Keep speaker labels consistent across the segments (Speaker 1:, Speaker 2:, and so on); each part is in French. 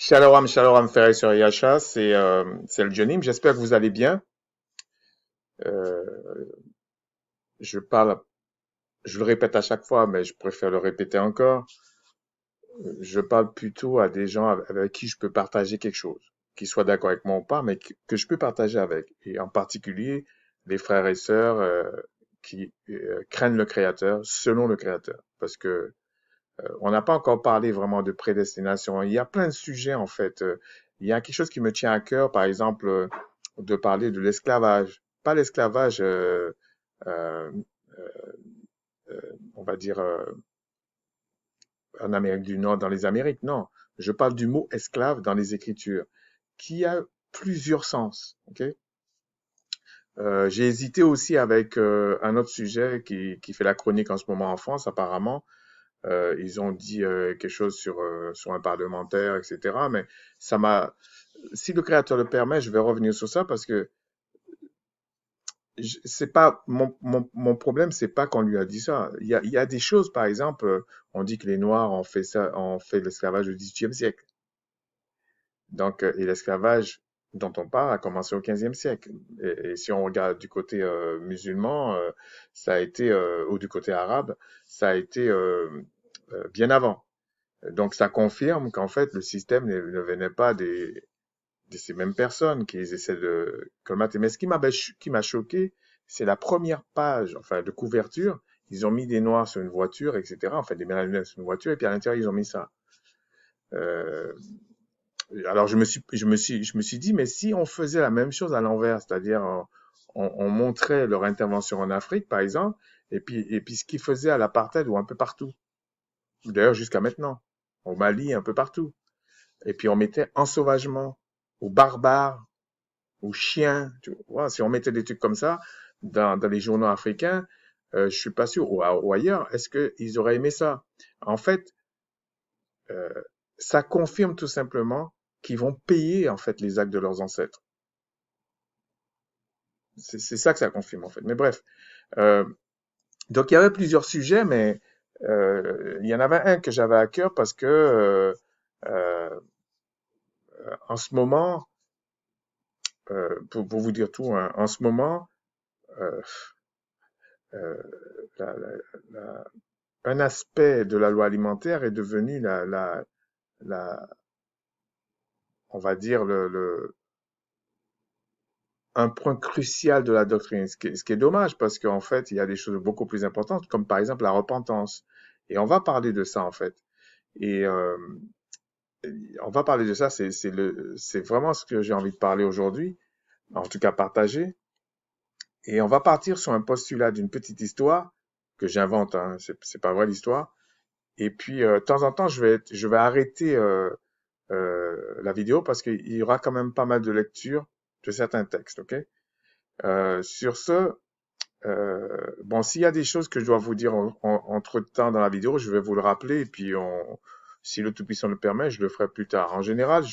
Speaker 1: Shalom, frères et sœurs Yacha, c'est le Jonim. J'espère que vous allez bien. Euh, je parle, je le répète à chaque fois, mais je préfère le répéter encore. Je parle plutôt à des gens avec qui je peux partager quelque chose, qu'ils soient d'accord avec moi ou pas, mais que je peux partager avec. Et en particulier, les frères et sœurs qui craignent le Créateur, selon le Créateur. Parce que on n'a pas encore parlé vraiment de prédestination. Il y a plein de sujets, en fait. Il y a quelque chose qui me tient à cœur, par exemple, de parler de l'esclavage. Pas l'esclavage, euh, on va dire, en Amérique du Nord, dans les Amériques. Non, je parle du mot esclave dans les Écritures, qui a plusieurs sens. Ok. J'ai hésité aussi avec un autre sujet qui fait la chronique en ce moment en France, apparemment. Ils ont dit quelque chose sur un parlementaire, etc. Mais ça m'a, si le créateur le permet, je vais revenir sur ça parce que c'est pas mon problème, c'est pas qu'on lui a dit ça. Il y a des choses, par exemple, on dit que les Noirs ont fait ça, ont fait l'esclavage au XVIIIe siècle. Donc, et l'esclavage dont on parle a commencé au XVe siècle. Et si on regarde du côté musulman, ça a été, ou du côté arabe, ça a été bien avant. Donc, ça confirme qu'en fait, le système ne venait pas de ces mêmes personnes qui essaient de colmater. Mais ce qui m'a choqué, c'est la première page, enfin, de couverture. Ils ont mis des noirs sur une voiture, etc. Enfin, des mélanges sur une voiture, et puis à l'intérieur, ils ont mis ça. Euh, alors, je me suis dit, mais si on faisait la même chose à l'envers, c'est-à-dire, on montrait leur intervention en Afrique, par exemple, et puis ce qu'ils faisaient à l'apartheid ou un peu partout. D'ailleurs, jusqu'à maintenant. Au Mali, un peu partout. Et puis on mettait ensauvagement, ou barbare, ou chien. Tu vois, si on mettait des trucs comme ça dans les journaux africains, je suis pas sûr, ou ailleurs, est-ce qu'ils auraient aimé ça? En fait, euh, ça confirme tout simplement qu'ils vont payer en fait les actes de leurs ancêtres. C'est ça que ça confirme en fait. Mais bref, euh, donc il y avait plusieurs sujets, mais il y en avait un que j'avais à cœur parce que euh, en ce moment, pour vous dire tout, hein, en ce moment, euh, euh, la- la- la- un aspect de la loi alimentaire est devenu la on va dire, un point crucial de la doctrine, ce qui est dommage parce qu'en fait, il y a des choses beaucoup plus importantes, comme par exemple la repentance. Et on va parler de ça, en fait. Et on va parler de ça, c'est vraiment ce que j'ai envie de parler aujourd'hui, en tout cas partager. Et on va partir sur un postulat d'une petite histoire que j'invente, hein, c'est pas vrai l'histoire. Et puis, de temps en temps, je vais arrêter la vidéo parce qu'il y aura quand même pas mal de lecture de certains textes, ok? Sur ce, bon, s'il y a des choses que je dois vous dire entre-temps dans la vidéo, je vais vous le rappeler et puis si le Tout-Puissant le permet, je le ferai plus tard. En général,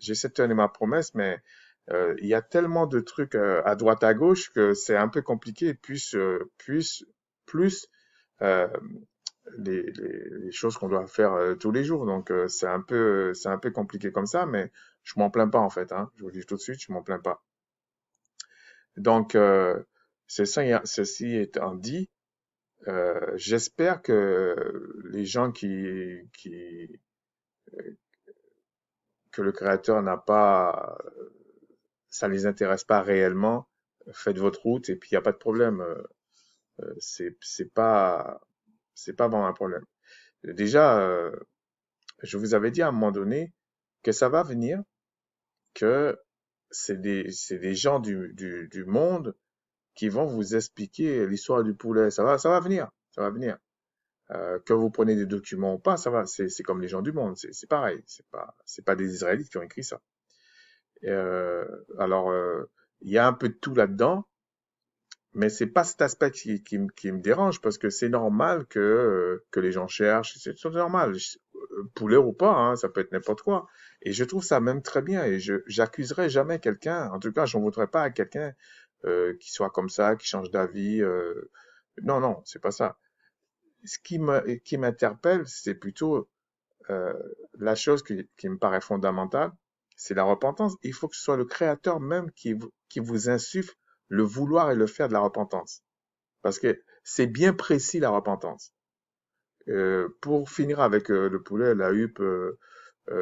Speaker 1: j'essaie de tenir ma promesse, mais il y a tellement de trucs à droite à gauche que c'est un peu compliqué, plus euh, les choses qu'on doit faire tous les jours. Donc c'est un peu compliqué comme ça, mais je m'en plains pas en fait. Hein. Je vous le dis tout de suite, je m'en plains pas. Donc ceci étant dit, j'espère que les gens que le créateur n'a pas, ça les intéresse pas réellement, faites votre route et puis il n'y a pas de problème. C'est pas vraiment un problème. Déjà, je vous avais dit à un moment donné que ça va venir, que c'est des gens du monde qui vont vous expliquer l'histoire du poulet. Ça va venir, ça va venir. Que vous prenez des documents ou pas, ça va, c'est comme les gens du monde, c'est pareil, c'est pas des Israélites qui ont écrit ça. Euh, alors, il y a un peu de tout là-dedans, mais c'est pas cet aspect qui me dérange parce que c'est normal que les gens cherchent, c'est normal, poulet ou pas, hein, ça peut être n'importe quoi. Et je trouve ça même très bien et j'accuserai jamais quelqu'un, en tout cas, j'en voudrais pas à quelqu'un qui soit comme ça, qui change d'avis. Non, non, c'est pas ça. Ce qui m'interpelle, c'est plutôt euh, la chose qui me paraît fondamentale, c'est la repentance. Il faut que ce soit le Créateur même qui vous insuffle le vouloir et le faire de la repentance. Parce que c'est bien précis la repentance. Pour finir avec le poulet, la huppe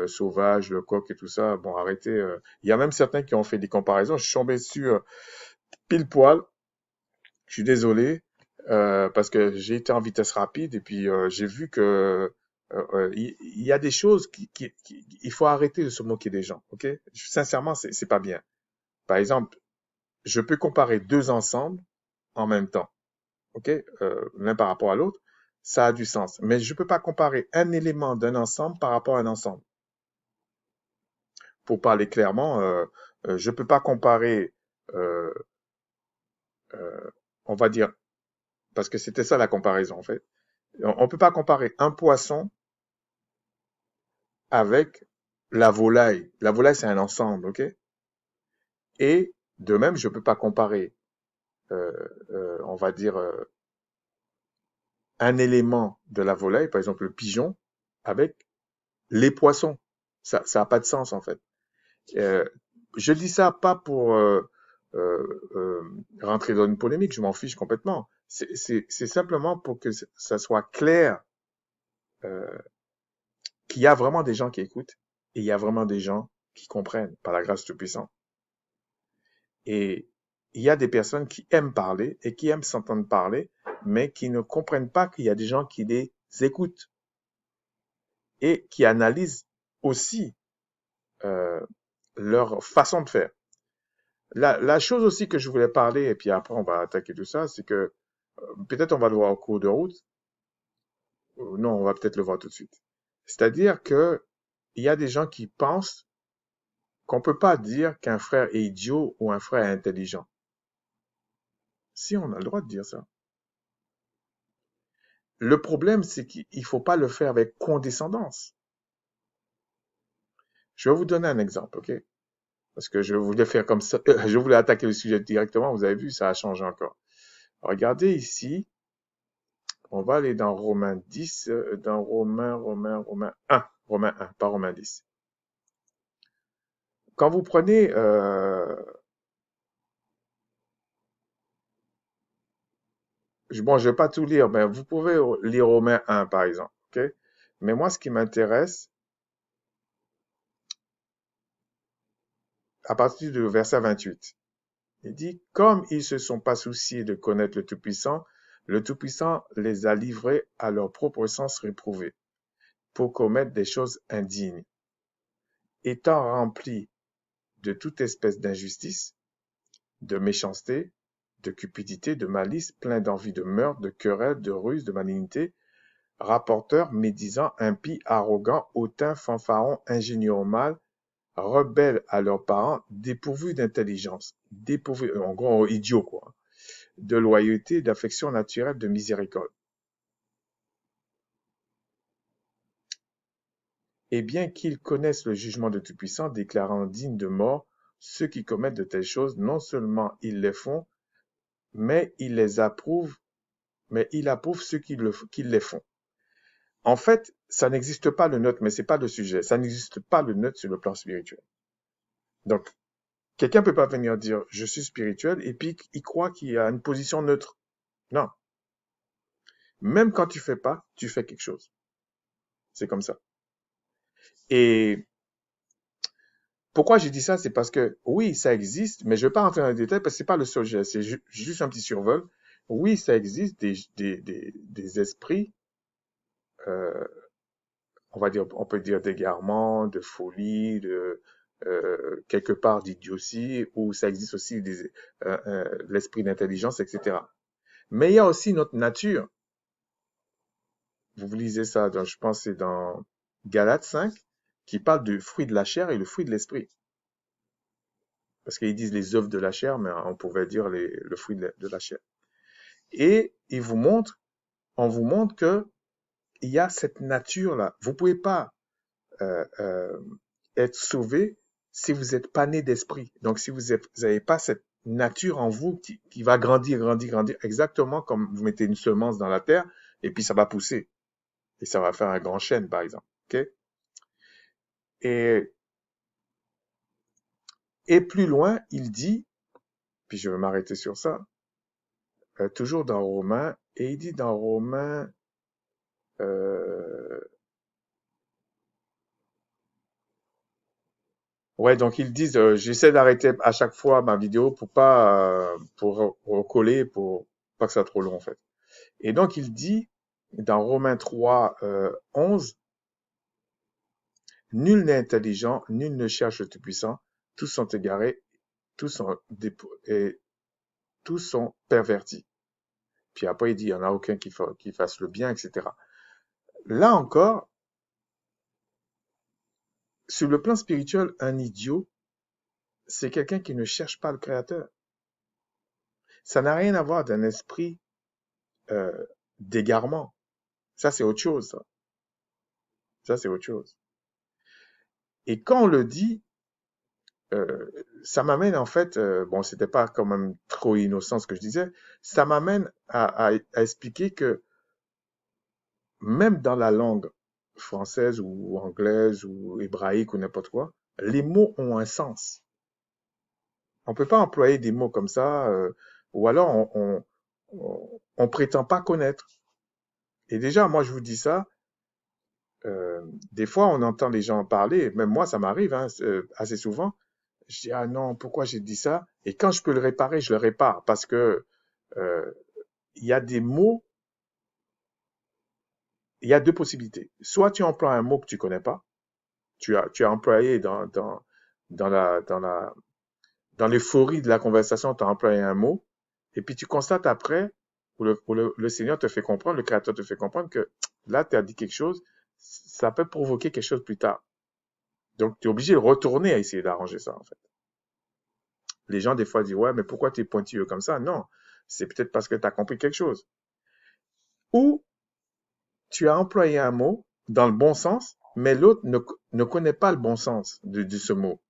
Speaker 1: sauvage, le coq et tout ça, bon, arrêtez. Il y a même certains qui ont fait des comparaisons. Je suis tombé dessus pile poil. Je suis désolé parce que j'ai été en vitesse rapide et puis j'ai vu que il y a des choses il faut arrêter de se moquer des gens, ok? Sincèrement, c'est pas bien. Par exemple, je peux comparer deux ensembles en même temps, ok? L'un par rapport à l'autre, ça a du sens. Mais je peux pas comparer un élément d'un ensemble par rapport à un ensemble. Pour parler clairement, je peux pas comparer, euh, euh, on va dire, parce que c'était ça la comparaison en fait. On peut pas comparer un poisson avec la volaille. La volaille, c'est un ensemble, ok? Et de même, je peux pas comparer, euh, on va dire, un élément de la volaille, par exemple le pigeon, avec les poissons. Ça a pas de sens en fait. Euh, je dis ça pas pour rentrer dans une polémique, je m'en fiche complètement. C'est simplement pour que ça soit clair euh, qu'il y a vraiment des gens qui écoutent et il y a vraiment des gens qui comprennent par la grâce du Tout-Puissant. Et il y a des personnes qui aiment parler et qui aiment s'entendre parler, mais qui ne comprennent pas qu'il y a des gens qui les écoutent et qui analysent aussi euh, leur façon de faire. La chose aussi que je voulais parler, et puis après on va attaquer tout ça, c'est que peut-être on va le voir au cours de route, ou non, on va peut-être le voir tout de suite. C'est-à-dire que il y a des gens qui pensent qu'on peut pas dire qu'un frère est idiot ou un frère est intelligent. Si, on a le droit de dire ça. Le problème, c'est qu'il faut pas le faire avec condescendance. Je vais vous donner un exemple, ok? Parce que je voulais faire comme ça, je voulais attaquer le sujet directement, vous avez vu, ça a changé encore. Regardez ici, on va aller dans Romains 10, dans Romains 1, Romains 1, pas Romains 10. Quand vous prenez, bon, je vais pas tout lire, mais vous pouvez lire Romains 1, par exemple, ok? Mais moi, ce qui m'intéresse, à partir du verset 28, il dit, comme ils se sont pas souciés de connaître le Tout-Puissant les a livrés à leur propre sens réprouvé, pour commettre des choses indignes. Étant remplis de toute espèce d'injustice, de méchanceté, de cupidité, de malice, plein d'envie de meurtre, de querelle, de ruse, de malignité, rapporteurs, médisants, impies, arrogants, hautains, fanfarons, ingénieux au mal, rebelles à leurs parents, dépourvus d'intelligence, dépourvus, en gros, idiots, quoi, de loyauté, d'affection naturelle, de miséricorde. Et bien qu'ils connaissent le jugement de Tout-Puissant, déclarant dignes de mort ceux qui commettent de telles choses, non seulement ils les font, mais ils les approuvent, mais il approuve ceux qui les font. En fait, ça n'existe pas le neutre, mais c'est pas le sujet. Ça n'existe pas le neutre sur le plan spirituel. Donc, quelqu'un peut pas venir dire je suis spirituel et puis il croit qu'il y a une position neutre. Non. Même quand tu fais pas, tu fais quelque chose. C'est comme ça. Et pourquoi j'ai dit ça, c'est parce que oui, ça existe, mais je vais pas rentrer dans les détails parce que c'est pas le sujet. C'est juste un petit survol. Oui, ça existe des esprits, euh, on va dire, on peut dire d'égarement, de folie, de quelque part d'idiotie, où ça existe aussi l'esprit d'intelligence, etc. Mais il y a aussi notre nature. Vous lisez ça, je pense que c'est dans Galates 5, qui parle du fruit de la chair et le fruit de l'esprit. Parce qu'ils disent les œuvres de la chair, mais on pourrait dire le fruit de la chair. Et on vous montre que il y a cette nature-là. Vous pouvez pas euh, euh, être sauvé si vous n'êtes pas né d'esprit. Donc, si vous n'avez pas cette nature en vous qui va grandir, grandir, grandir, exactement comme vous mettez une semence dans la terre, et puis ça va pousser. Et ça va faire un grand chêne, par exemple. OK? Et, et plus loin, il dit, puis je vais m'arrêter sur ça, toujours dans Romains, et il dit dans Romains, euh, ouais, donc ils disent, j'essaie d'arrêter à chaque fois ma vidéo pour pas, pour recoller, pour pas que ça soit trop long en fait. Et donc il dit dans Romains 3, 11, nul n'est intelligent, nul ne cherche le Tout-Puissant, tous sont égarés, tous sont, et tous sont pervertis. Puis après il dit, il n'y en a aucun qui fasse le bien, etc. Là encore, sur le plan spirituel, un idiot, c'est quelqu'un qui ne cherche pas le Créateur. Ça n'a rien à voir d'un esprit euh, d'égarement. Ça, c'est autre chose. Ça, c'est autre chose. Et quand on le dit, euh, ça m'amène en fait, bon, c'était pas quand même trop innocent ce que je disais, ça m'amène à expliquer que même dans la langue française ou anglaise ou hébraïque ou n'importe quoi, les mots ont un sens. On peut pas employer des mots comme ça, ou alors on prétend pas connaître. Et déjà, moi, je vous dis ça, des fois, on entend les gens parler, même moi, ça m'arrive hein, assez souvent. Je dis, ah non, pourquoi j'ai dit ça? Et quand je peux le réparer, je le répare parce que euh, il y a des mots, il y a deux possibilités. Soit tu emploies un mot que tu connais pas, tu as employé dans dans l'euphorie de la conversation, tu as employé un mot, et puis tu constates après, le Seigneur te fait comprendre, le Créateur te fait comprendre que là, tu as dit quelque chose, ça peut provoquer quelque chose plus tard. Donc, tu es obligé de retourner à essayer d'arranger ça, en fait. Les gens, des fois, disent, ouais, mais pourquoi tu es pointilleux comme ça? Non, c'est peut-être parce que tu as compris quelque chose. Ou tu as employé un mot dans le bon sens, mais l'autre ne connaît pas le bon sens de ce mot.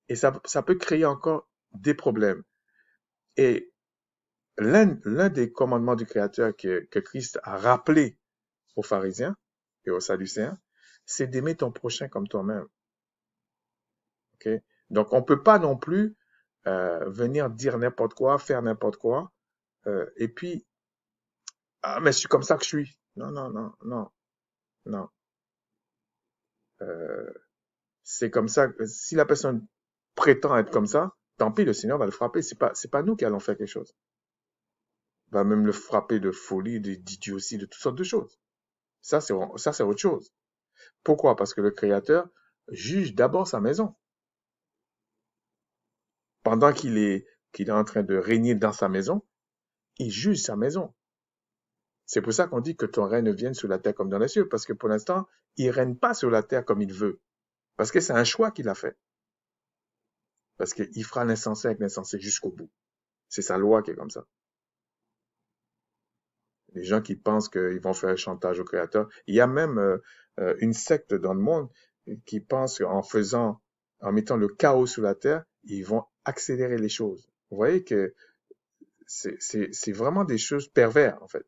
Speaker 1: Et ça peut créer encore des problèmes. Et l'un des commandements du Créateur que Christ a rappelé aux pharisiens et aux sadducéens, c'est d'aimer ton prochain comme toi-même. Okay? Donc, on ne peut pas non plus venir dire n'importe quoi, faire n'importe quoi, et puis, ah, mais c'est comme ça que je suis. Non, non, non, non, non. Euh, c'est comme ça. Si la personne prétend être comme ça, tant pis, le Seigneur va le frapper. C'est pas nous qui allons faire quelque chose. Il va même le frapper de folie, d'idiotie, de toutes sortes de choses. Ça, c'est autre chose. Pourquoi? Parce que le Créateur juge d'abord sa maison. Pendant qu'il est en train de régner dans sa maison, il juge sa maison. C'est pour ça qu'on dit que ton règne vienne sur la terre comme dans les cieux, parce que pour l'instant, il règne pas sur la terre comme il veut. Parce que c'est un choix qu'il a fait. Parce qu'il fera l'insensé avec l'insensé jusqu'au bout. C'est sa loi qui est comme ça. Les gens qui pensent qu'ils vont faire un chantage au Créateur. Il y a même une secte dans le monde qui pense en mettant le chaos sur la terre, ils vont accélérer les choses. Vous voyez que c'est vraiment des choses pervers, en fait.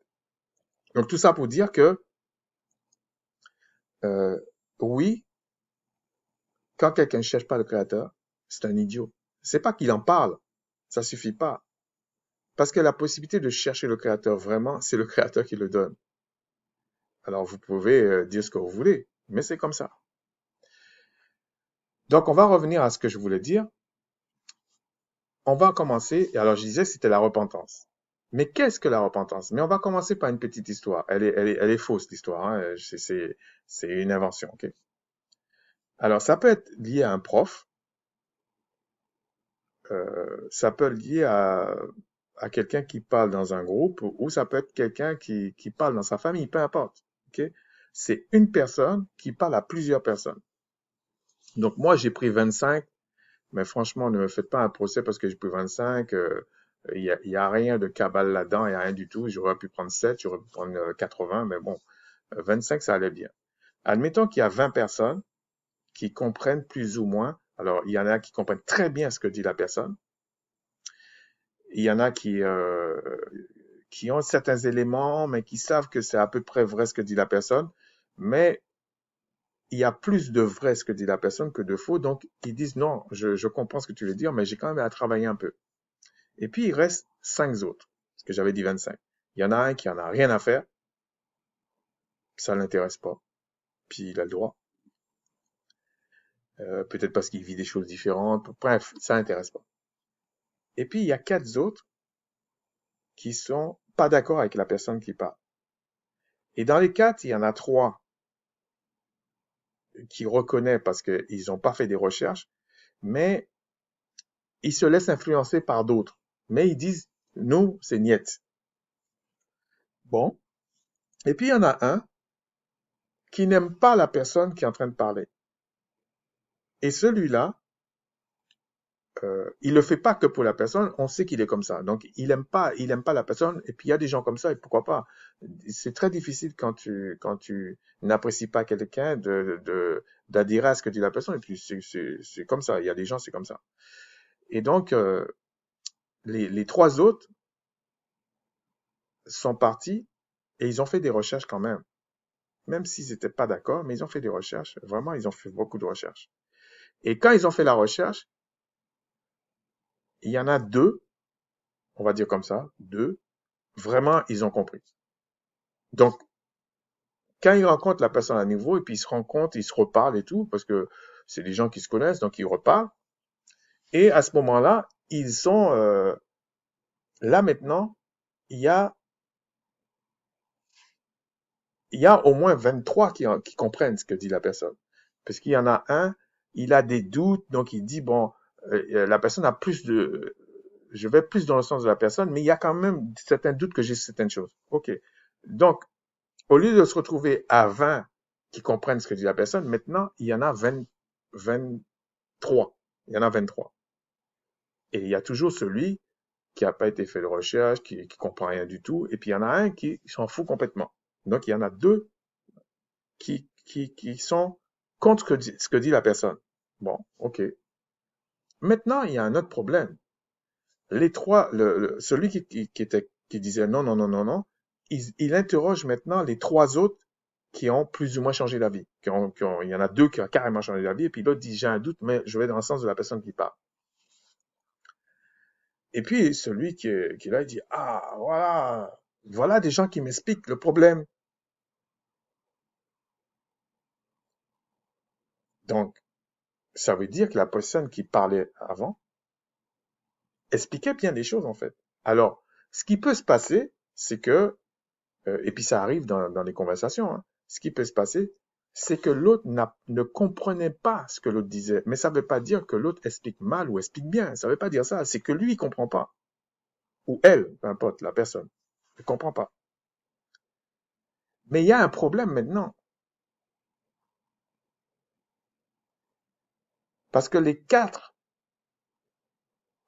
Speaker 1: Donc tout ça pour dire que, euh, oui, quand quelqu'un ne cherche pas le Créateur, c'est un idiot. C'est pas qu'il en parle, ça suffit pas. Parce que la possibilité de chercher le Créateur vraiment, c'est le Créateur qui le donne. Alors vous pouvez dire ce que vous voulez, mais c'est comme ça. Donc on va revenir à ce que je voulais dire. On va commencer, et alors je disais c'était la repentance. Mais qu'est-ce que la repentance? Mais on va commencer par une petite histoire. Elle est fausse l'histoire, hein. C'est une invention, ok? Alors ça peut être lié à un prof, ça peut être lié à quelqu'un qui parle dans un groupe, ou ça peut être quelqu'un qui parle dans sa famille, peu importe, ok? C'est une personne qui parle à plusieurs personnes. Donc moi j'ai pris 25. Mais franchement, ne me faites pas un procès parce que j'ai pris 25. Il y a rien de cabale là-dedans, il n'y a rien du tout. J'aurais pu prendre 7, j'aurais pu prendre 80, mais bon, 25, ça allait bien. Admettons qu'il y a 20 personnes qui comprennent plus ou moins. Alors, il y en a qui comprennent très bien ce que dit la personne. Il y en a qui ont certains éléments, mais qui savent que c'est à peu près vrai ce que dit la personne. Mais il y a plus de vrai ce que dit la personne que de faux. Donc, ils disent non, je comprends ce que tu veux dire, mais j'ai quand même à travailler un peu. Et puis, il reste 5 autres, parce que j'avais dit 25. Il y en a un qui en a rien à faire, ça l'intéresse pas, puis il a le droit. Peut-être parce qu'il vit des choses différentes. Bref, ça l'intéresse pas. Et puis, il y a 4 autres qui sont pas d'accord avec la personne qui parle. Et dans les 4, il y en a 3 qui reconnaissent parce qu'ils n'ont pas fait des recherches, mais ils se laissent influencer par d'autres. Mais ils disent, nous, c'est niet. Bon. Et puis, il y en a un qui n'aime pas la personne qui est en train de parler. Et celui-là, il le fait pas que pour la personne, on sait qu'il est comme ça. Donc, il aime pas la personne. Et puis, il y a des gens comme ça, et pourquoi pas. C'est très difficile quand tu n'apprécies pas quelqu'un d'adhérer à ce que dit la personne. Et puis, c'est comme ça. Il y a des gens, c'est comme ça. Et donc, les 3 autres sont partis et ils ont fait des recherches quand même. Même s'ils n'étaient pas d'accord, mais ils ont fait des recherches. Vraiment, ils ont fait beaucoup de recherches. Et quand ils ont fait la recherche, il y en a 2, on va dire comme ça, 2, vraiment, ils ont compris. Donc, quand ils rencontrent la personne à nouveau, et puis ils se rencontrent, ils se reparlent et tout, parce que c'est des gens qui se connaissent, donc ils reparlent. Et à ce moment-là, ils sont là maintenant, il y a, il y a au moins 23 qui comprennent ce que dit la personne. Parce qu'il y en a un, il a des doutes, donc il dit, bon, la personne a plus de... Je vais plus dans le sens de la personne, mais il y a quand même certains doutes que j'ai sur certaines choses. OK. Donc, au lieu de se retrouver à 20 qui comprennent ce que dit la personne, maintenant, il y en a 23. Il y en a 23. Et il y a toujours celui qui n'a pas été fait de recherche, qui comprend rien du tout, et puis il y en a un qui s'en fout complètement. Donc, il y en a 2 qui sont contre ce que dit la personne. Bon, OK. Maintenant, il y a un autre problème. Les 3, celui qui disait non, non, non, non, non, il interroge maintenant les 3 autres qui ont plus ou moins changé d'avis. Il y en a 2 qui ont carrément changé d'avis, et puis l'autre dit j'ai un doute, mais je vais dans le sens de la personne qui parle. Et puis celui qui est là, il dit ah voilà des gens qui m'expliquent le problème. Donc ça veut dire que la personne qui parlait avant expliquait bien les choses en fait. Alors ce qui peut se passer, c'est que et puis ça arrive dans les conversations, hein. Ce qui peut se passer, c'est que l'autre ne comprenait pas ce que l'autre disait. Mais ça ne veut pas dire que l'autre explique mal ou explique bien. Ça ne veut pas dire ça. C'est que lui, il ne comprend pas. Ou elle, peu importe, la personne, ne comprend pas. Mais il y a un problème maintenant. Parce que les 4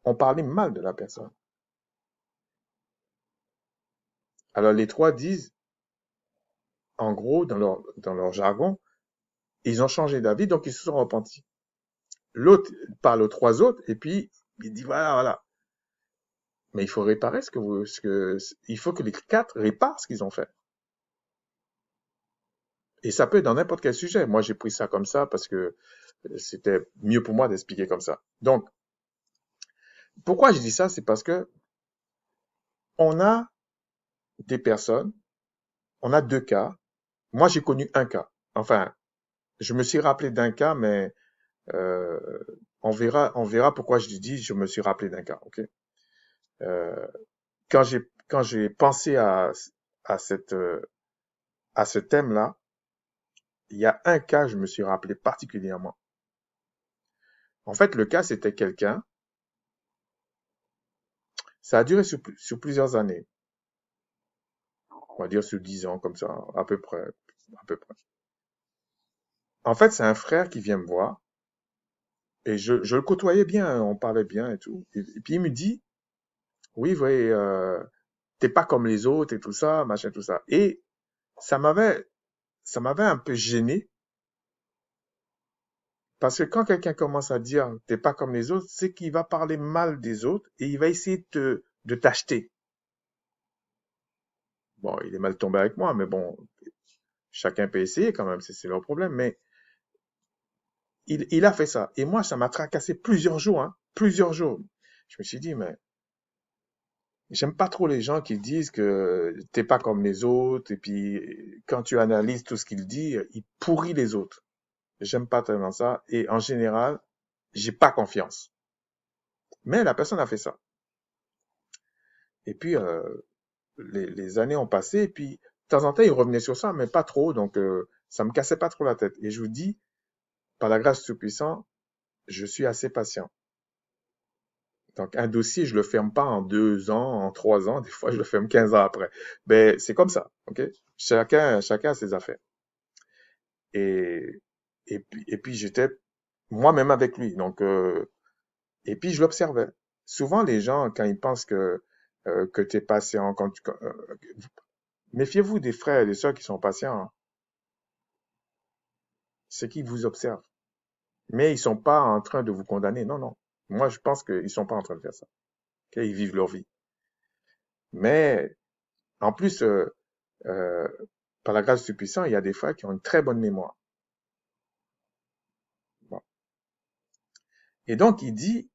Speaker 1: ont parlé mal de la personne. Alors les 3 disent, en gros, dans leur jargon, ils ont changé d'avis, donc ils se sont repentis. L'autre parle aux 3 autres, et puis il dit, voilà. Mais il faut réparer il faut que les 4 réparent ce qu'ils ont fait. Et ça peut être dans n'importe quel sujet. Moi, j'ai pris ça comme ça parce que c'était mieux pour moi d'expliquer comme ça. Donc, pourquoi je dis ça? C'est parce que on a des personnes, on a 2 cas. Moi, j'ai connu un cas. Enfin, je me suis rappelé d'un cas, mais euh, on verra pourquoi je dis je me suis rappelé d'un cas. Ok. Euh, quand j'ai pensé à à ce thème-là, il y a un cas, je me suis rappelé particulièrement. En fait, le cas, c'était quelqu'un, ça a duré sur plusieurs années, on va dire sur 10 ans, comme ça, à peu près, à peu près. En fait, c'est un frère qui vient me voir, et je le côtoyais bien, hein, on parlait bien et tout. Et puis il me dit, oui, oui, t'es pas comme les autres et tout ça, machin, tout ça. Et ça m'avait, ça m'avait un peu gêné, parce que quand quelqu'un commence à dire, t'es pas comme les autres, c'est qu'il va parler mal des autres, et il va essayer de t'acheter. Bon, il est mal tombé avec moi, mais bon, chacun peut essayer quand même, c'est leur problème. Mais il a fait ça. Et moi, ça m'a tracassé plusieurs jours, hein, plusieurs jours. Je me suis dit, mais j'aime pas trop les gens qui disent que t'es pas comme les autres, et puis quand tu analyses tout ce qu'il dit, il pourrit les autres. J'aime pas tellement ça, et en général, j'ai pas confiance. Mais la personne a fait ça. Et puis, les années ont passé, et puis, de temps en temps, il revenait sur ça, mais pas trop, donc ça me cassait pas trop la tête. Et je vous dis, par la grâce du Tout-Puissant, je suis assez patient. Donc, un dossier, je le ferme pas en 2 ans, en 3 ans, des fois, je le ferme 15 ans après. Ben, c'est comme ça, ok? Chacun a ses affaires. Et, et puis j'étais moi-même avec lui. Donc, et puis je l'observais. Souvent, les gens, quand ils pensent que tu es patient, méfiez-vous des frères et des sœurs qui sont patients, hein. C'est qu'ils vous observent. Mais ils sont pas en train de vous condamner. Non, non. Moi, je pense qu'ils sont pas en train de faire ça. Ok, ils vivent leur vie. Mais, en plus, euh, par la grâce du puissant, il y a des frères qui ont une très bonne mémoire. Bon. Et donc, il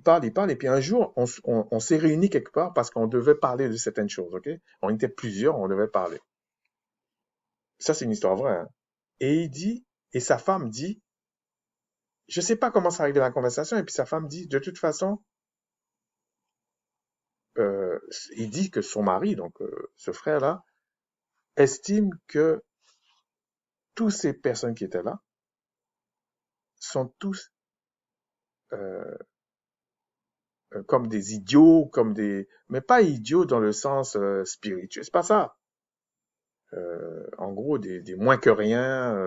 Speaker 1: parle, et puis un jour, on s'est réunis quelque part parce qu'on devait parler de certaines choses, ok? On était plusieurs, on devait parler. Ça, c'est une histoire vraie, hein. Et il dit, et sa femme dit, je sais pas comment ça arrivé dans la conversation, et puis sa femme dit, de toute façon, euh, il dit que son mari, donc ce frère-là, estime que toutes ces personnes qui étaient là sont tous euh, comme des idiots, mais pas idiots dans le sens spirituel, c'est pas ça. En gros, des moins que rien,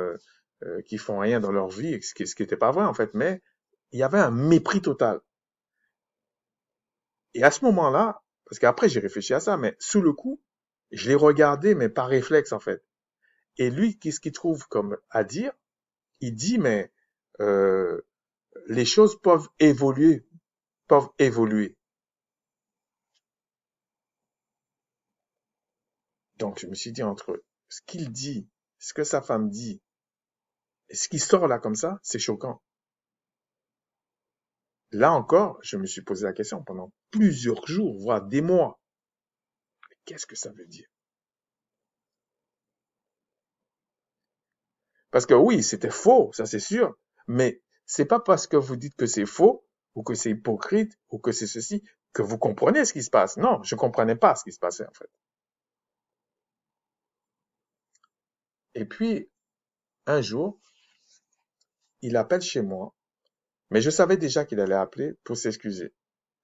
Speaker 1: qui font rien dans leur vie, ce qui était pas vrai en fait, mais il y avait un mépris total. Et à ce moment-là, parce qu'après j'ai réfléchi à ça, mais sous le coup, je l'ai regardé, mais par réflexe en fait. Et lui, qu'est-ce qu'il trouve comme à dire? Il dit, mais euh, les choses peuvent évoluer, peuvent évoluer. Donc je me suis dit entre ce qu'il dit, ce que sa femme dit, et ce qui sort là comme ça, c'est choquant. Là encore, je me suis posé la question pendant plusieurs jours, voire des mois. Qu'est-ce que ça veut dire? Parce que oui, c'était faux, ça c'est sûr, mais c'est pas parce que vous dites que c'est faux, ou que c'est hypocrite, ou que c'est ceci, que vous comprenez ce qui se passe. Non, je comprenais pas ce qui se passait en fait. Et puis, un jour, il appelle chez moi, mais je savais déjà qu'il allait appeler pour s'excuser.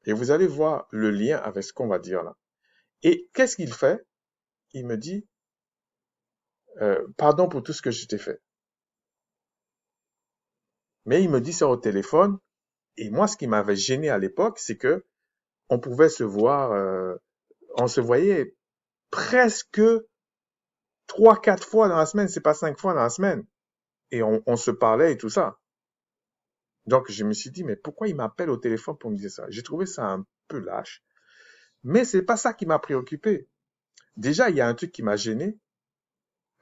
Speaker 1: Et vous allez voir le lien avec ce qu'on va dire là. Et qu'est-ce qu'il fait? Il me dit, pardon pour tout ce que je t'ai fait. Mais il me dit ça au téléphone. Et moi, ce qui m'avait gêné à l'époque, c'est que on pouvait se voir, on se voyait presque 3, 4 fois dans la semaine, c'est pas 5 fois dans la semaine. Et on se parlait et tout ça. Donc, je me suis dit, mais pourquoi il m'appelle au téléphone pour me dire ça? J'ai trouvé ça un peu lâche. Mais c'est pas ça qui m'a préoccupé. Déjà, il y a un truc qui m'a gêné,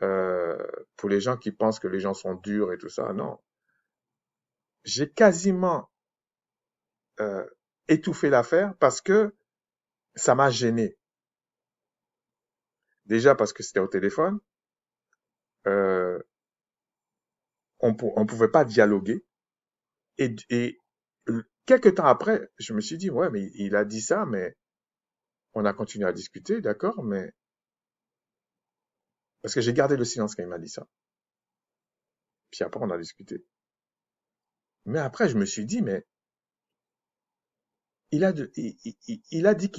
Speaker 1: euh, pour les gens qui pensent que les gens sont durs et tout ça. Non. J'ai quasiment euh, étouffé l'affaire parce que ça m'a gêné. Déjà parce que c'était au téléphone, euh, on pouvait pas dialoguer. Et quelques temps après, je me suis dit, ouais, mais il a dit ça, mais on a continué à discuter, d'accord, mais parce que j'ai gardé le silence quand il m'a dit ça. Puis après, on a discuté. Mais après, je me suis dit, mais il a dit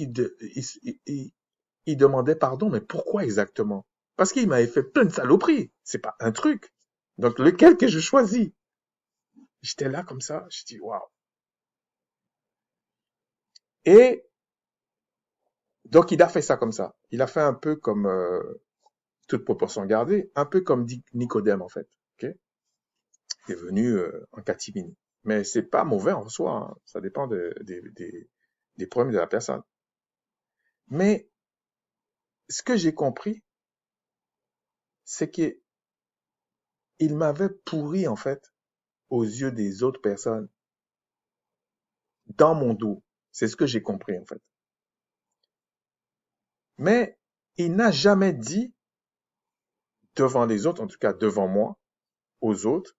Speaker 1: il demandait pardon, mais pourquoi exactement? Parce qu'il m'avait fait plein de saloperies. C'est pas un truc. Donc, lequel que je choisis? J'étais là comme ça, je dis, waouh. Et donc, il a fait ça comme ça. Il a fait un peu comme, toute proportion gardée, un peu comme dit Nicodème, en fait. Ok, il est venu en catimini. Mais c'est pas mauvais en soi, hein. Ça dépend des problèmes de la personne. Mais ce que j'ai compris, c'est qu'il m'avait pourri, en fait, aux yeux des autres personnes, dans mon dos. C'est ce que j'ai compris, en fait. Mais il n'a jamais dit, devant les autres, en tout cas devant moi, aux autres,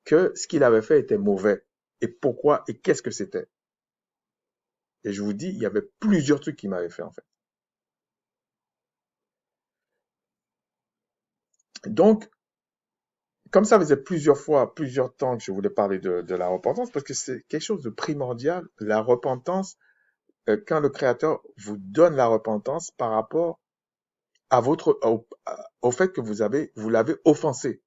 Speaker 1: que ce qu'il avait fait était mauvais. Et pourquoi et qu'est-ce que c'était. Et je vous dis, il y avait plusieurs trucs qu'il m'avait fait, en fait. Donc, comme ça faisait plusieurs fois, plusieurs temps que je voulais parler de la repentance, parce que c'est quelque chose de primordial. La repentance, quand le Créateur vous donne la repentance par rapport à au fait que vous l'avez offensé.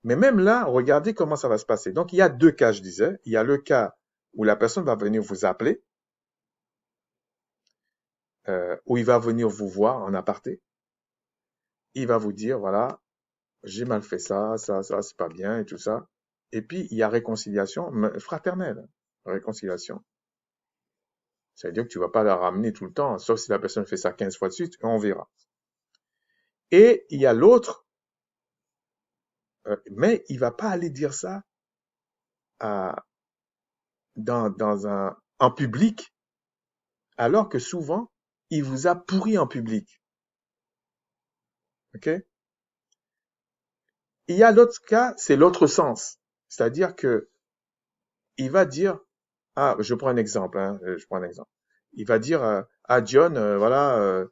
Speaker 1: Mais même là, regardez comment ça va se passer. Donc, il y a deux cas, je disais. Il y a le cas où la personne va venir vous appeler, où il va venir vous voir en aparté. Il va vous dire, voilà, j'ai mal fait ça, c'est pas bien et tout ça. Et puis, il y a réconciliation fraternelle. Réconciliation. Ça veut dire que tu vas pas la ramener tout le temps, sauf si la personne fait ça 15 fois de suite, et on verra. Et il y a l'autre, mais il va pas aller dire ça à, en public, alors que souvent, il vous a pourri en public. OK? Il y a l'autre cas, c'est l'autre sens. C'est-à-dire que il va dire, je prends un exemple, hein, je prends un exemple. Il va dire, John, voilà,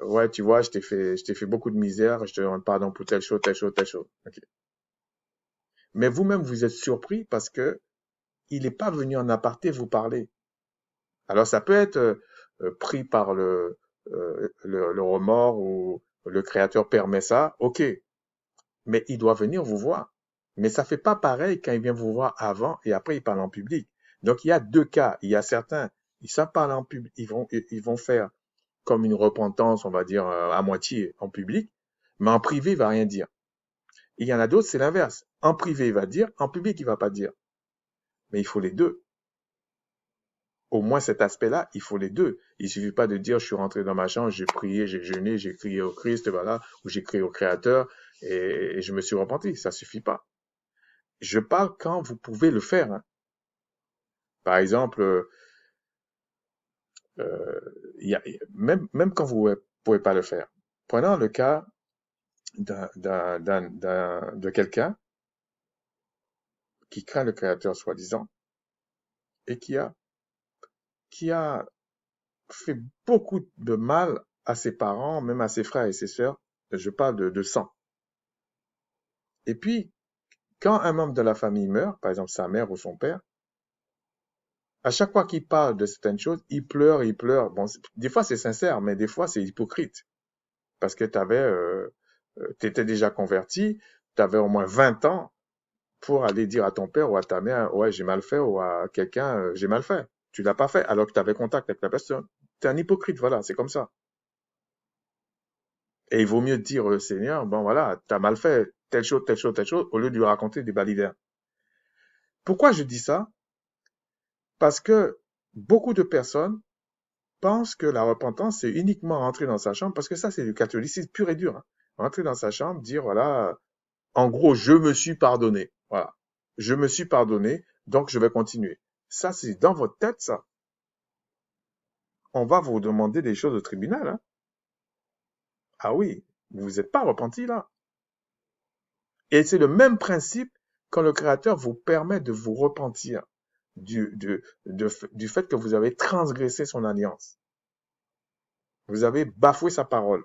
Speaker 1: ouais, tu vois, je t'ai fait beaucoup de misère, je te demande pardon pour telle chose, telle chose, telle chose. OK. Mais vous-même, vous êtes surpris parce que il n'est pas venu en aparté vous parler. Alors, ça peut être pris par le remords ou le créateur permet ça, ok, mais il doit venir vous voir. Mais ça fait pas pareil quand il vient vous voir avant et après il parle en public. Donc, il y a deux cas. Il y a certains, ils savent parler en public, ils vont faire comme une repentance, on va dire, à moitié en public, mais en privé, il va rien dire. Et il y en a d'autres, c'est l'inverse. En privé, il va dire, en public, il va pas dire. Mais il faut les deux. Au moins cet aspect-là, il faut les deux. Il suffit pas de dire je suis rentré dans ma chambre, j'ai prié, j'ai jeûné, j'ai crié au Christ, voilà, ou j'ai crié au Créateur et je me suis repenti. Ça suffit pas. Je parle quand vous pouvez le faire. Hein. Par exemple, même quand vous ne pouvez pas le faire. Prenons le cas de quelqu'un qui craint le Créateur soi-disant et qui a fait beaucoup de mal à ses parents, même à ses frères et ses sœurs. Je parle de sang. Et puis, quand un membre de la famille meurt, par exemple sa mère ou son père, à chaque fois qu'il parle de certaines choses, il pleure, il pleure. Bon, des fois c'est sincère, mais des fois c'est hypocrite. Parce que t'étais déjà converti, t'avais au moins 20 ans pour aller dire à ton père ou à ta mère, ouais, j'ai mal fait, ou à quelqu'un, j'ai mal fait. Tu l'as pas fait, alors que tu avais contact avec la personne. T'es un hypocrite, voilà, c'est comme ça. Et il vaut mieux dire, Seigneur, bon voilà, t'as mal fait telle chose, telle chose, telle chose, au lieu de lui raconter des balivernes. Pourquoi je dis ça? Parce que beaucoup de personnes pensent que la repentance, c'est uniquement rentrer dans sa chambre, parce que ça, c'est du catholicisme pur et dur. Hein. Rentrer dans sa chambre, dire, voilà, en gros, je me suis pardonné. Voilà. Je me suis pardonné, donc je vais continuer. Ça, c'est dans votre tête, ça. On va vous demander des choses au tribunal. Hein. Ah oui, vous n'êtes pas repenti là. Et c'est le même principe quand le Créateur vous permet de vous repentir du fait que vous avez transgressé son alliance. Vous avez bafoué sa parole.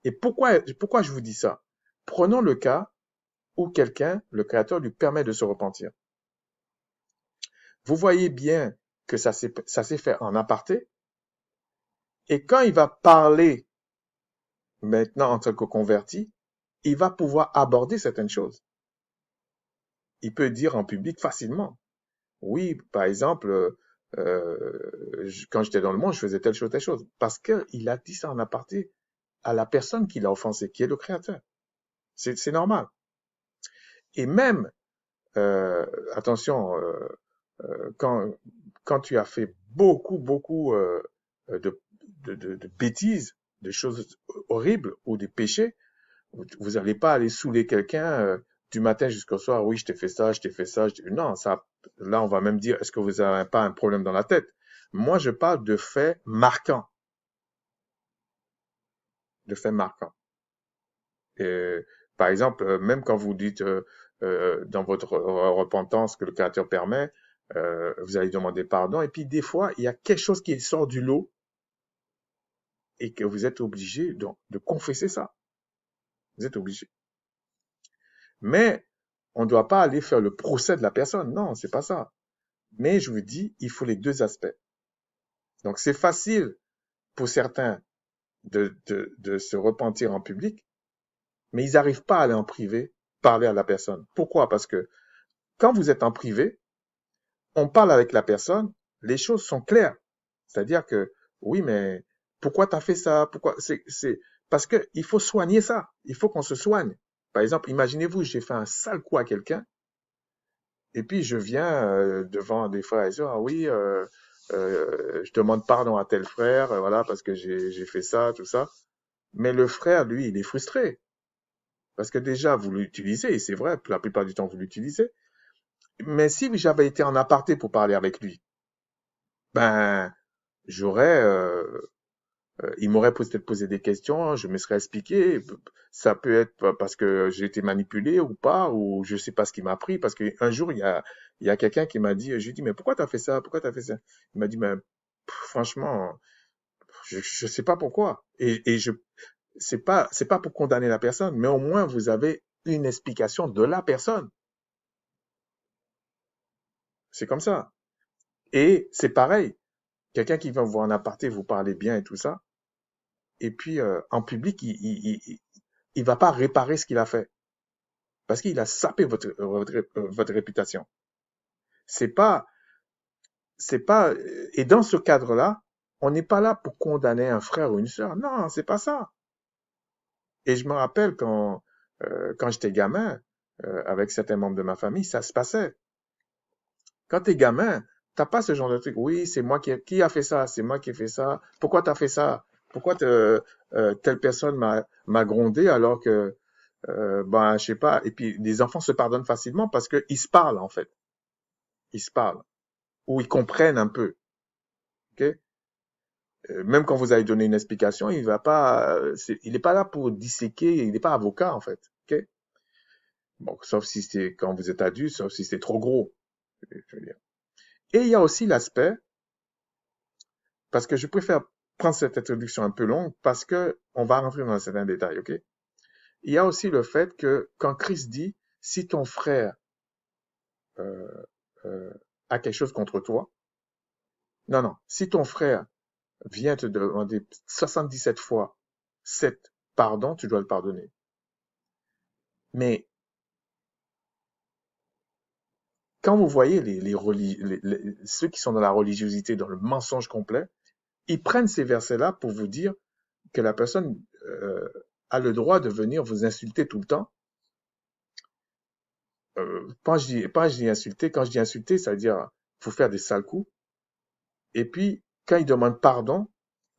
Speaker 1: Et pourquoi je vous dis ça? Prenons le cas où quelqu'un, le Créateur, lui permet de se repentir. Vous voyez bien que ça s'est fait en aparté. Et quand il va parler maintenant en tant que converti, il va pouvoir aborder certaines choses. Il peut dire en public facilement. Oui, par exemple, quand j'étais dans le monde, je faisais telle chose, telle chose. Parce qu'il a dit ça en aparté à la personne qui l'a offensé, qui est le Créateur. C'est normal. Et même, attention, quand tu as fait beaucoup de, de bêtises, de choses horribles ou des péchés, Vous n'allez pas aller saouler quelqu'un du matin jusqu'au soir. Oui, je t'ai fait ça, je t'ai fait ça. Non, ça, là, on va même dire, est-ce que vous n'avez pas un problème dans la tête? Moi, je parle de faits marquants, de faits marquants. Et, par exemple, même quand vous dites dans votre repentance que le Créateur permet, vous allez demander pardon. Et puis, des fois, il y a quelque chose qui sort du lot et que vous êtes obligé de confesser ça. Vous êtes obligé. Mais on ne doit pas aller faire le procès de la personne. Non, c'est pas ça. Mais je vous dis, il faut les deux aspects. Donc, c'est facile pour certains de se repentir en public, mais ils n'arrivent pas à aller en privé, parler à la personne. Pourquoi? Parce que quand vous êtes en privé, on parle avec la personne, les choses sont claires. C'est-à-dire que, oui, mais pourquoi tu as fait ça? Pourquoi? Parce que il faut soigner ça. Il faut qu'on se soigne. Par exemple, imaginez-vous, j'ai fait un sale coup à quelqu'un, et puis je viens devant des frères et sœurs, ah oui, je demande pardon à tel frère, voilà, parce que j'ai fait ça, tout ça. Mais le frère, lui, il est frustré. Parce que déjà, vous l'utilisez, et c'est vrai, la plupart du temps, vous l'utilisez. Mais si j'avais été en aparté pour parler avec lui, ben, j'aurais, il m'aurait peut-être posé des questions, je me serais expliqué. Ça peut être parce que j'ai été manipulé ou pas, ou je sais pas ce qui m'a pris. Parce qu'un jour, il y a quelqu'un qui m'a dit, je lui ai dit, mais pourquoi t'as fait ça? Pourquoi t'as fait ça? Il m'a dit, mais franchement, je sais pas pourquoi. Et c'est pas pour condamner la personne, mais au moins vous avez une explication de la personne. C'est comme ça. Et c'est pareil. Quelqu'un qui va vous voir en aparté, vous parlez bien et tout ça. Et puis, en public, il va pas réparer ce qu'il a fait. Parce qu'il a sapé votre réputation. C'est pas, c'est pas, et dans ce cadre-là, on n'est pas là pour condamner un frère ou une sœur. Non, c'est pas ça. Et je me rappelle quand j'étais gamin, avec certains membres de ma famille, ça se passait. Quand t'es gamin, t'as pas ce genre de truc. Oui, c'est moi qui a fait ça, c'est moi qui ai fait ça. Pourquoi t'as fait ça? Pourquoi telle personne m'a grondé alors que, ben, je sais pas. Et puis, les enfants se pardonnent facilement parce qu'ils se parlent, en fait. Ils se parlent. Ou ils comprennent un peu. Ok? Même quand vous allez donner une explication, il va pas, il n'est pas là pour disséquer, il n'est pas avocat, en fait. Ok? Bon, sauf si c'est quand vous êtes adulte, sauf si c'est trop gros, je veux dire. Et il y a aussi l'aspect, parce que je préfère prendre cette introduction un peu longue, parce que on va rentrer dans certains détails, ok? Il y a aussi le fait que quand Christ dit, si ton frère euh, euh, a quelque chose contre toi, non, non, si ton frère vient te demander 77 fois 7 pardon, tu dois le pardonner. Mais quand vous voyez ceux qui sont dans la religiosité, dans le mensonge complet, ils prennent ces versets-là pour vous dire que la personne a le droit de venir vous insulter tout le temps. Pas je dis insulter, quand je dis insulter, ça veut dire vous faire des sales coups. Et puis, quand il demande pardon,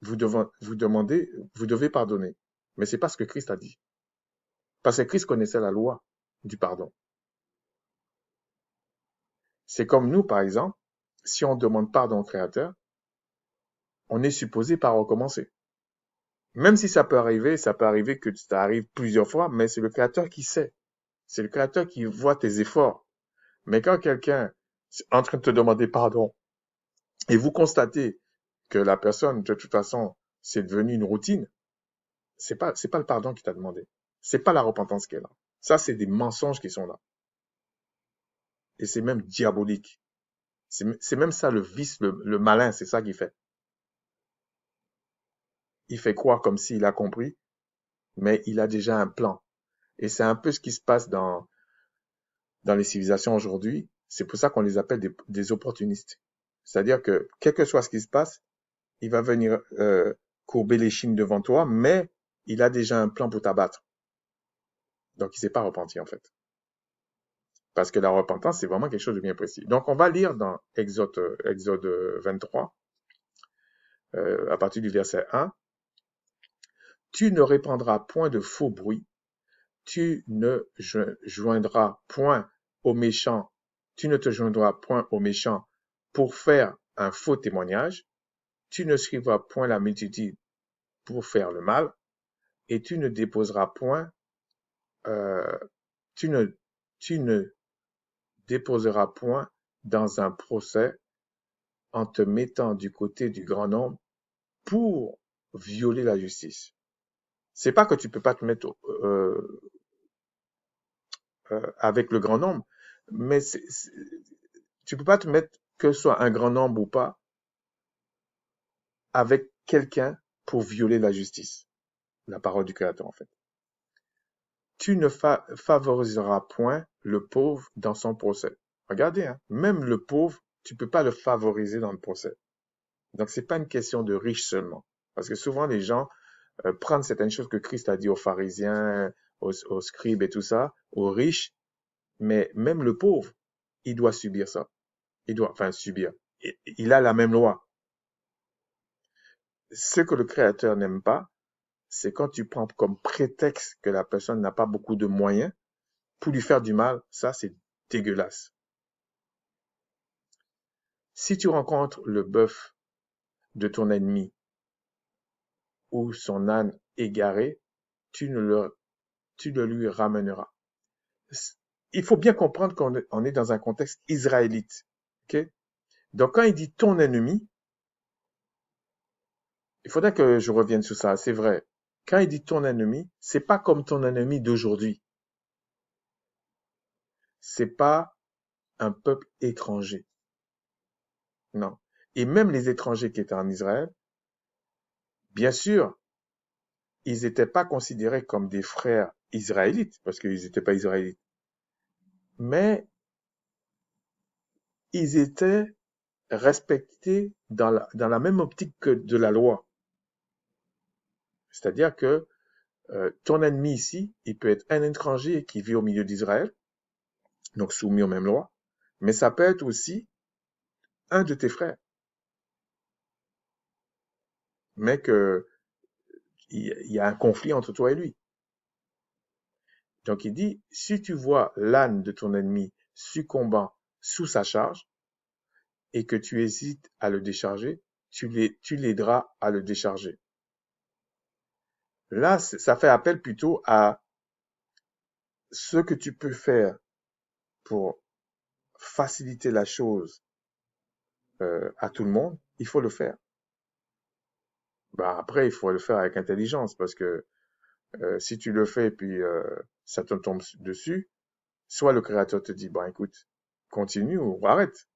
Speaker 1: vous devez pardonner. Mais c'est pas ce que Christ a dit. Parce que Christ connaissait la loi du pardon. C'est comme nous, par exemple, si on demande pardon au Créateur, on est supposé pas recommencer. Même si ça peut arriver que ça arrive plusieurs fois, mais c'est le Créateur qui sait. C'est le Créateur qui voit tes efforts. Mais quand quelqu'un est en train de te demander pardon et vous constatez que la personne, de toute façon, c'est devenu une routine, c'est pas le pardon qui t'a demandé. C'est pas la repentance qui est là. Ça, c'est des mensonges qui sont là. Et c'est même diabolique. C'est même ça le vice, le malin, c'est ça qu'il fait. Il fait croire comme s'il a compris, mais il a déjà un plan. Et c'est un peu ce qui se passe dans les civilisations aujourd'hui. C'est pour ça qu'on les appelle des opportunistes. C'est-à-dire que, quel que soit ce qui se passe, il va venir courber les chines devant toi, mais il a déjà un plan pour t'abattre. Donc, il s'est pas repenti, en fait. Parce que la repentance, c'est vraiment quelque chose de bien précis. Donc, on va lire dans Exode 23, à partir du verset 1. Tu ne répandras point de faux bruit tu ne joindras point au méchant, tu ne te joindras point au méchant pour faire un faux témoignage, tu ne suivras point la multitude pour faire le mal, et tu ne déposeras point, euh, tu ne, tu ne déposeras point dans un procès en te mettant du côté du grand nombre pour violer la justice. C'est pas que tu peux pas te mettre avec le grand nombre, mais tu peux pas te mettre, que ce soit un grand nombre ou pas, avec quelqu'un pour violer la justice, la parole du Créateur en fait. Tu ne favoriseras point le pauvre dans son procès. Regardez, hein, même le pauvre, tu peux pas le favoriser dans le procès. Donc c'est pas une question de riche seulement, parce que souvent les gens prennent certaines choses que Christ a dit aux pharisiens, aux scribes et tout ça, aux riches, mais même le pauvre, il doit subir ça. Il doit, enfin subir. Il a la même loi. Ce que le Créateur n'aime pas, c'est quand tu prends comme prétexte que la personne n'a pas beaucoup de moyens pour lui faire du mal. Ça, c'est dégueulasse. Si tu rencontres le bœuf de ton ennemi ou son âne égaré, tu le lui ramèneras. Il faut bien comprendre qu'on est dans un contexte israélite. Okay? Donc, quand il dit ton ennemi, il faudrait que je revienne sur ça, c'est vrai. Quand il dit ton ennemi, c'est pas comme ton ennemi d'aujourd'hui. C'est pas un peuple étranger. Non. Et même les étrangers qui étaient en Israël, bien sûr, ils n'étaient pas considérés comme des frères israélites, parce qu'ils n'étaient pas israélites. Mais ils étaient respectés dans la même optique que de la loi. C'est-à-dire que ton ennemi ici, il peut être un étranger qui vit au milieu d'Israël, donc soumis aux mêmes lois, mais ça peut être aussi un de tes frères, mais qu'il y a un conflit entre toi et lui. Donc il dit, si tu vois l'âne de ton ennemi succombant sous sa charge et que tu hésites à le décharger, tu l'aideras à le décharger. Là, ça fait appel plutôt à ce que tu peux faire pour faciliter la chose à tout le monde, il faut le faire. Ben après, il faut le faire avec intelligence parce que si tu le fais et puis ça te tombe dessus, soit le créateur te dit, bon écoute, continue ou arrête.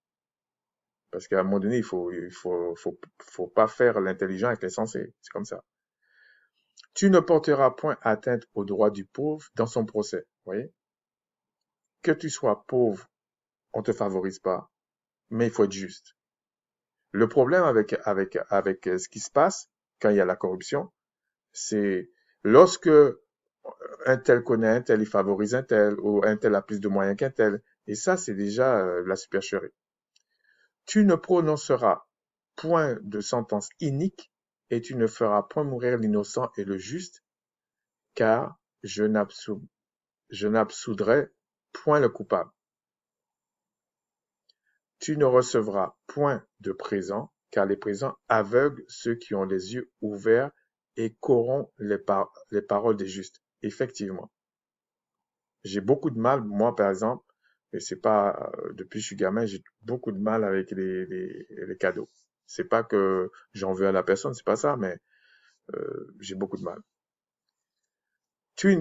Speaker 1: Parce qu'à un moment donné, faut pas faire l'intelligent avec l'insensé. C'est comme ça. Tu ne porteras point atteinte au droit du pauvre dans son procès. Vous voyez? Que tu sois pauvre, on te favorise pas, mais il faut être juste. Le problème avec ce qui se passe quand il y a la corruption, c'est lorsque un tel connaît un tel, il favorise un tel, ou un tel a plus de moyens qu'un tel. Et ça, c'est déjà la supercherie. Tu ne prononceras point de sentence inique, et tu ne feras point mourir l'innocent et le juste, car je n'absoudrai point le coupable. Tu ne recevras point de présent, car les présents aveuglent ceux qui ont les yeux ouverts et corrompent les paroles des justes. Effectivement. J'ai beaucoup de mal, moi par exemple, et c'est pas depuis que je suis gamin, j'ai beaucoup de mal avec les cadeaux. C'est pas que j'en veux à la personne, c'est pas ça, mais j'ai beaucoup de mal. Tu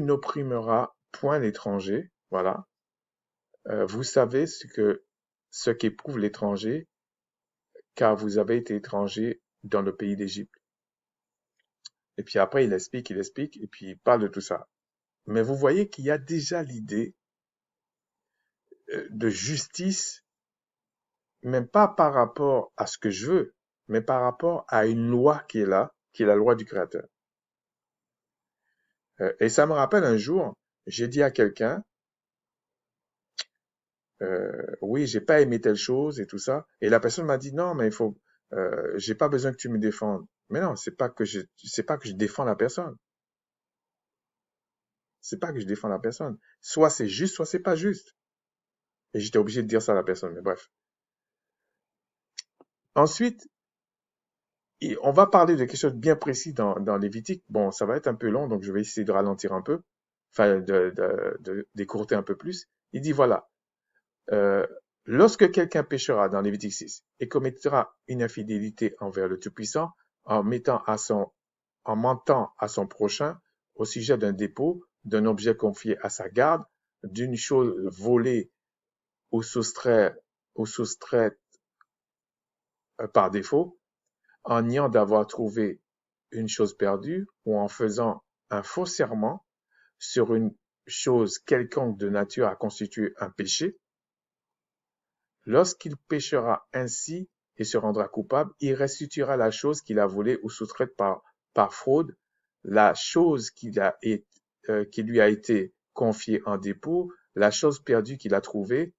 Speaker 1: n'opprimeras point l'étranger, voilà. Vous savez ce qu'éprouve l'étranger, car vous avez été étranger dans le pays d'Égypte. Et puis après, il explique, et puis il parle de tout ça. Mais vous voyez qu'il y a déjà l'idée de justice, même pas par rapport à ce que je veux, mais par rapport à une loi qui est là, qui est la loi du Créateur. Et ça me rappelle un jour, j'ai dit à quelqu'un, oui, j'ai pas aimé telle chose et tout ça, et la personne m'a dit non, mais j'ai pas besoin que tu me défendes. Mais non, c'est pas que je défends la personne. C'est pas que je défends la personne. Soit c'est juste, soit c'est pas juste. Et j'étais obligé de dire ça à la personne, mais bref. Ensuite, on va parler de quelque chose de bien précis dans Lévitique. Bon, ça va être un peu long, donc je vais essayer de ralentir un peu, enfin d'écourter un peu plus. Il dit voilà, euh, lorsque quelqu'un péchera dans Lévitique 6 et commettra une infidélité envers le Tout-Puissant en mentant à son prochain au sujet d'un dépôt, d'un objet confié à sa garde, d'une chose volée ou soustraite par défaut, en niant d'avoir trouvé une chose perdue ou en faisant un faux serment sur une chose quelconque de nature à constituer un péché, lorsqu'il péchera ainsi et se rendra coupable, il restituera la chose qu'il a volée ou soustraite par fraude, la chose qui lui a été confiée en dépôt, la chose perdue qu'il a trouvée,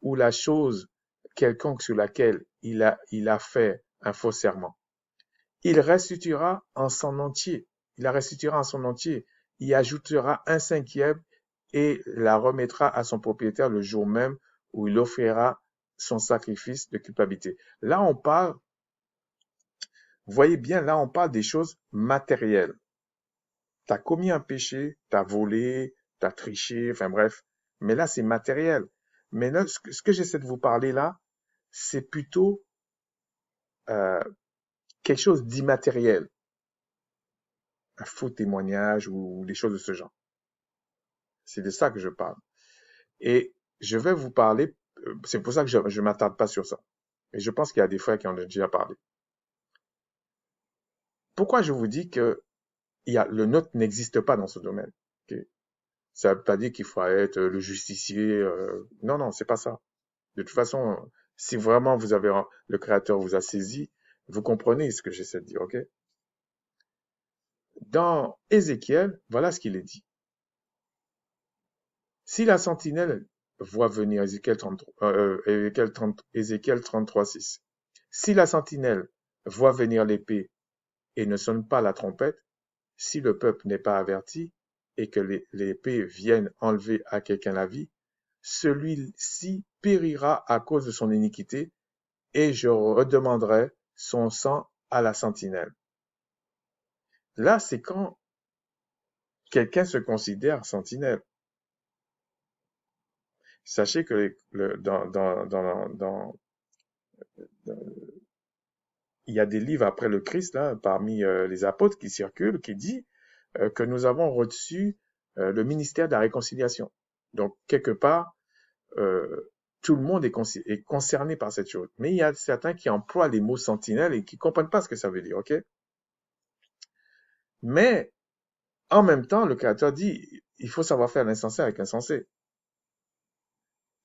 Speaker 1: ou la chose quelconque sur laquelle il a fait un faux serment. Il restituera en son entier. Il la restituera en son entier. Il ajoutera un cinquième et la remettra à son propriétaire le jour même où il offrira son sacrifice de culpabilité. Là, on parle, vous voyez bien, là, on parle des choses matérielles. Tu as commis un péché, tu as volé, tu as triché, enfin bref. Mais là, c'est matériel. Mais là, ce que j'essaie de vous parler là, c'est plutôt euh, quelque chose d'immatériel. Un faux témoignage ou des choses de ce genre. C'est de ça que je parle. Et je vais vous parler, c'est pour ça que je ne m'attarde pas sur ça. Et je pense qu'il y a des frères qui en ont déjà parlé. Pourquoi je vous dis que le nôtre n'existe pas dans ce domaine? Okay? Ça ne veut pas dire qu'il faut être le justicier. Non, non, c'est pas ça. De toute façon, si vraiment le Créateur vous a saisi, vous comprenez ce que j'essaie de dire, ok? Dans Ézéchiel, voilà ce qu'il est dit. Si la sentinelle voit venir, Ézéchiel 33:6. Si la sentinelle voit venir l'épée et ne sonne pas la trompette, si le peuple n'est pas averti et que l'épée vienne enlever à quelqu'un la vie, celui-ci périra à cause de son iniquité et je redemanderai son sang à la sentinelle. Là, c'est quand quelqu'un se considère sentinelle. Sachez que il y a des livres après le Christ, là, parmi les apôtres qui circulent, qui dit que nous avons reçu le ministère de la réconciliation. Donc, quelque part, tout le monde est concerné par cette chose. Mais il y a certains qui emploient les mots sentinelle et qui ne comprennent pas ce que ça veut dire, ok? Mais, en même temps, le Créateur dit, il faut savoir faire l'insensé avec l'insensé.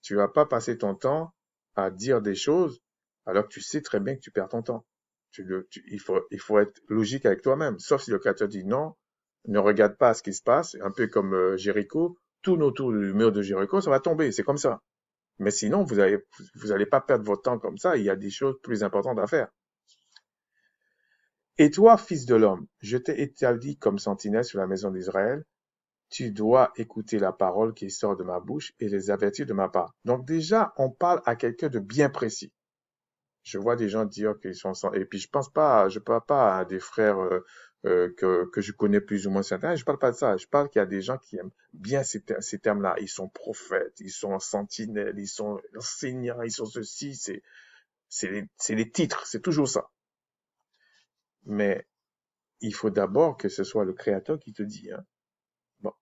Speaker 1: Tu vas pas passer ton temps à dire des choses alors que tu sais très bien que tu perds ton temps. Il faut être logique avec toi-même. Sauf si le Créateur dit non, ne regarde pas ce qui se passe, un peu comme Jéricho, tourne autour du mur de Jéricho, ça va tomber, c'est comme ça. Mais sinon, vous allez pas perdre votre temps comme ça, il y a des choses plus importantes à faire. Et toi, fils de l'homme, je t'ai établi comme sentinelle sur la maison d'Israël, tu dois écouter la parole qui sort de ma bouche et les avertir de ma part. Donc déjà, on parle à quelqu'un de bien précis. Je vois des gens dire qu'ils sont sans... Et puis je parle pas à des frères que je connais plus ou moins certains. Je parle pas de ça. Je parle qu'il y a des gens qui aiment bien ces termes-là. Ils sont prophètes, ils sont sentinelles, ils sont enseignants, ils sont ceci. C'est les titres, c'est toujours ça. Mais il faut d'abord que ce soit le Créateur qui te dit. Hein. Bon.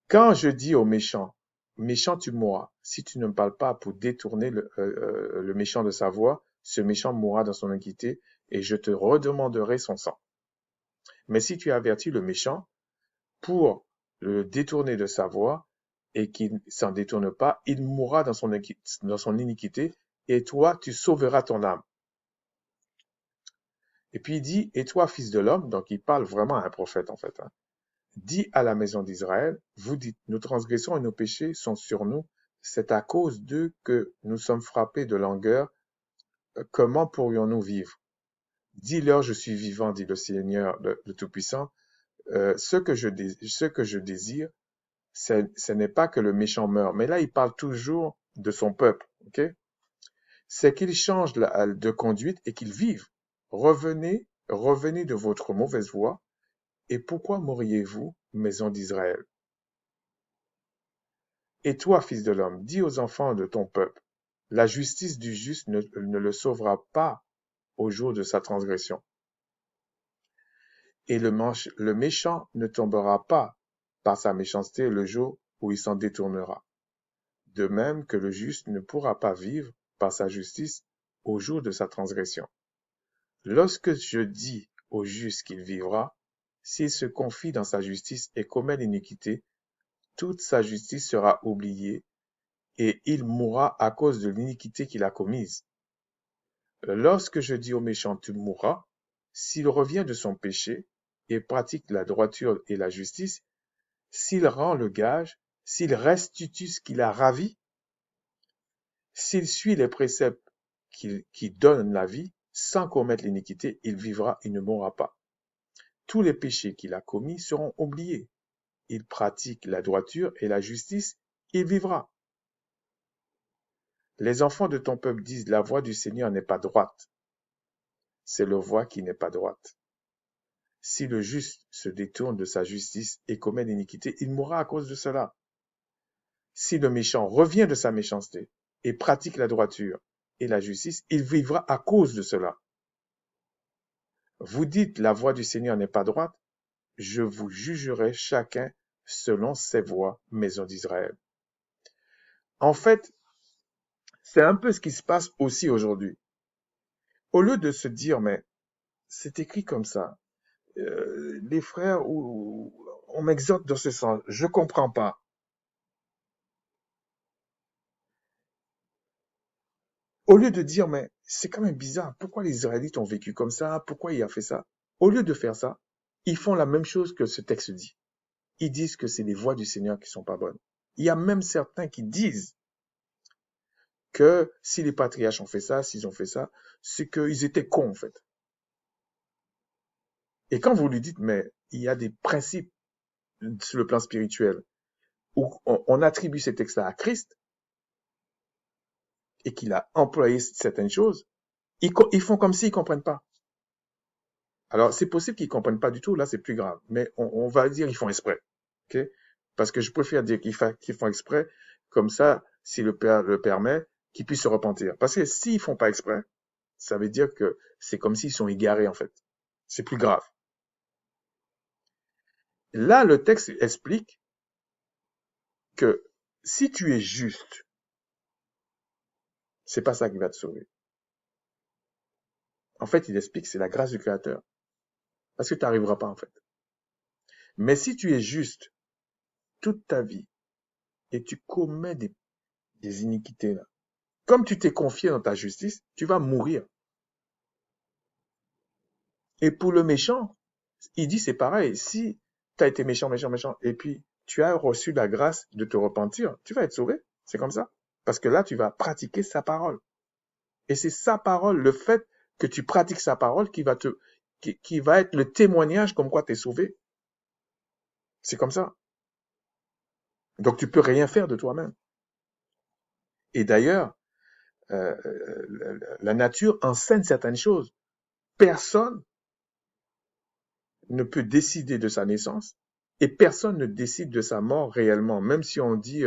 Speaker 1: Quand je dis au méchant, méchant tu mourras, si tu ne me parles pas pour détourner le méchant de sa voie, ce méchant mourra dans son iniquité et je te redemanderai son sang. Mais si tu avertis le méchant pour le détourner de sa voie et qu'il ne s'en détourne pas, il mourra dans son iniquité et toi, tu sauveras ton âme. Et puis il dit, et toi, fils de l'homme, donc il parle vraiment à un prophète en fait, hein. Dis à la maison d'Israël, vous dites, nos transgressions et nos péchés sont sur nous, c'est à cause d'eux que nous sommes frappés de langueur, comment pourrions-nous vivre? Dis-leur, je suis vivant, dit le Seigneur, le Tout-Puissant, ce que je désire, ce n'est pas que le méchant meure. Mais là, il parle toujours de son peuple. Ok? C'est qu'il change de conduite et qu'il vive. Revenez, revenez de votre mauvaise voie. Et pourquoi mourriez-vous, maison d'Israël? Et toi, fils de l'homme, dis aux enfants de ton peuple, la justice du juste ne le sauvera pas au jour de sa transgression. Et le méchant ne tombera pas par sa méchanceté le jour où il s'en détournera. De même que le juste ne pourra pas vivre par sa justice au jour de sa transgression. Lorsque je dis au juste qu'il vivra, s'il se confie dans sa justice et commet l'iniquité, toute sa justice sera oubliée et il mourra à cause de l'iniquité qu'il a commise. Lorsque je dis au méchant tu mourras, s'il revient de son péché et pratique la droiture et la justice, s'il rend le gage, s'il restitue ce qu'il a ravi, s'il suit les préceptes qui donnent la vie, sans commettre l'iniquité, il vivra, il ne mourra pas. Tous les péchés qu'il a commis seront oubliés. Il pratique la droiture et la justice, il vivra. Les enfants de ton peuple disent, la voie du Seigneur n'est pas droite. C'est leur voie qui n'est pas droite. Si le juste se détourne de sa justice et commet l'iniquité, il mourra à cause de cela. Si le méchant revient de sa méchanceté et pratique la droiture et la justice, il vivra à cause de cela. Vous dites, la voie du Seigneur n'est pas droite, je vous jugerai chacun selon ses voies, maison d'Israël. En fait, c'est un peu ce qui se passe aussi aujourd'hui. Au lieu de se dire, mais c'est écrit comme ça, les frères, on m'exhorte dans ce sens, je comprends pas. Au lieu de dire, mais c'est quand même bizarre, pourquoi les Israélites ont vécu comme ça, pourquoi il a fait ça? Au lieu de faire ça, ils font la même chose que ce texte dit. Ils disent que c'est les voies du Seigneur qui sont pas bonnes. Il y a même certains qui disent que si les patriarches ont fait ça, s'ils ont fait ça, c'est qu'ils étaient cons en fait. Et quand vous lui dites, mais il y a des principes sur le plan spirituel où on attribue ces textes-là à Christ et qu'il a employé certaines choses, ils font comme s'ils comprennent pas. Alors, c'est possible qu'ils comprennent pas du tout, là, c'est plus grave. Mais on va dire qu'ils font exprès. Okay? Parce que je préfère dire qu'ils font exprès, comme ça, si le Père le permet, qu'ils puissent se repentir. Parce que s'ils font pas exprès, ça veut dire que c'est comme s'ils sont égarés, en fait. C'est plus grave. Là, le texte explique que si tu es juste, c'est pas ça qui va te sauver. En fait, il explique que c'est la grâce du Créateur. Parce que tu n'arriveras pas, en fait. Mais si tu es juste toute ta vie et tu commets des iniquités, là, comme tu t'es confié dans ta justice, tu vas mourir. Et pour le méchant, il dit c'est pareil. Si tu as été méchant, méchant, méchant, et puis tu as reçu la grâce de te repentir, tu vas être sauvé. C'est comme ça. Parce que là, tu vas pratiquer sa parole. Et c'est sa parole, le fait que tu pratiques sa parole qui va être le témoignage comme quoi tu es sauvé. C'est comme ça. Donc tu peux rien faire de toi-même. Et d'ailleurs, la nature enseigne certaines choses. Personne ne peut décider de sa naissance et personne ne décide de sa mort réellement. Même si on dit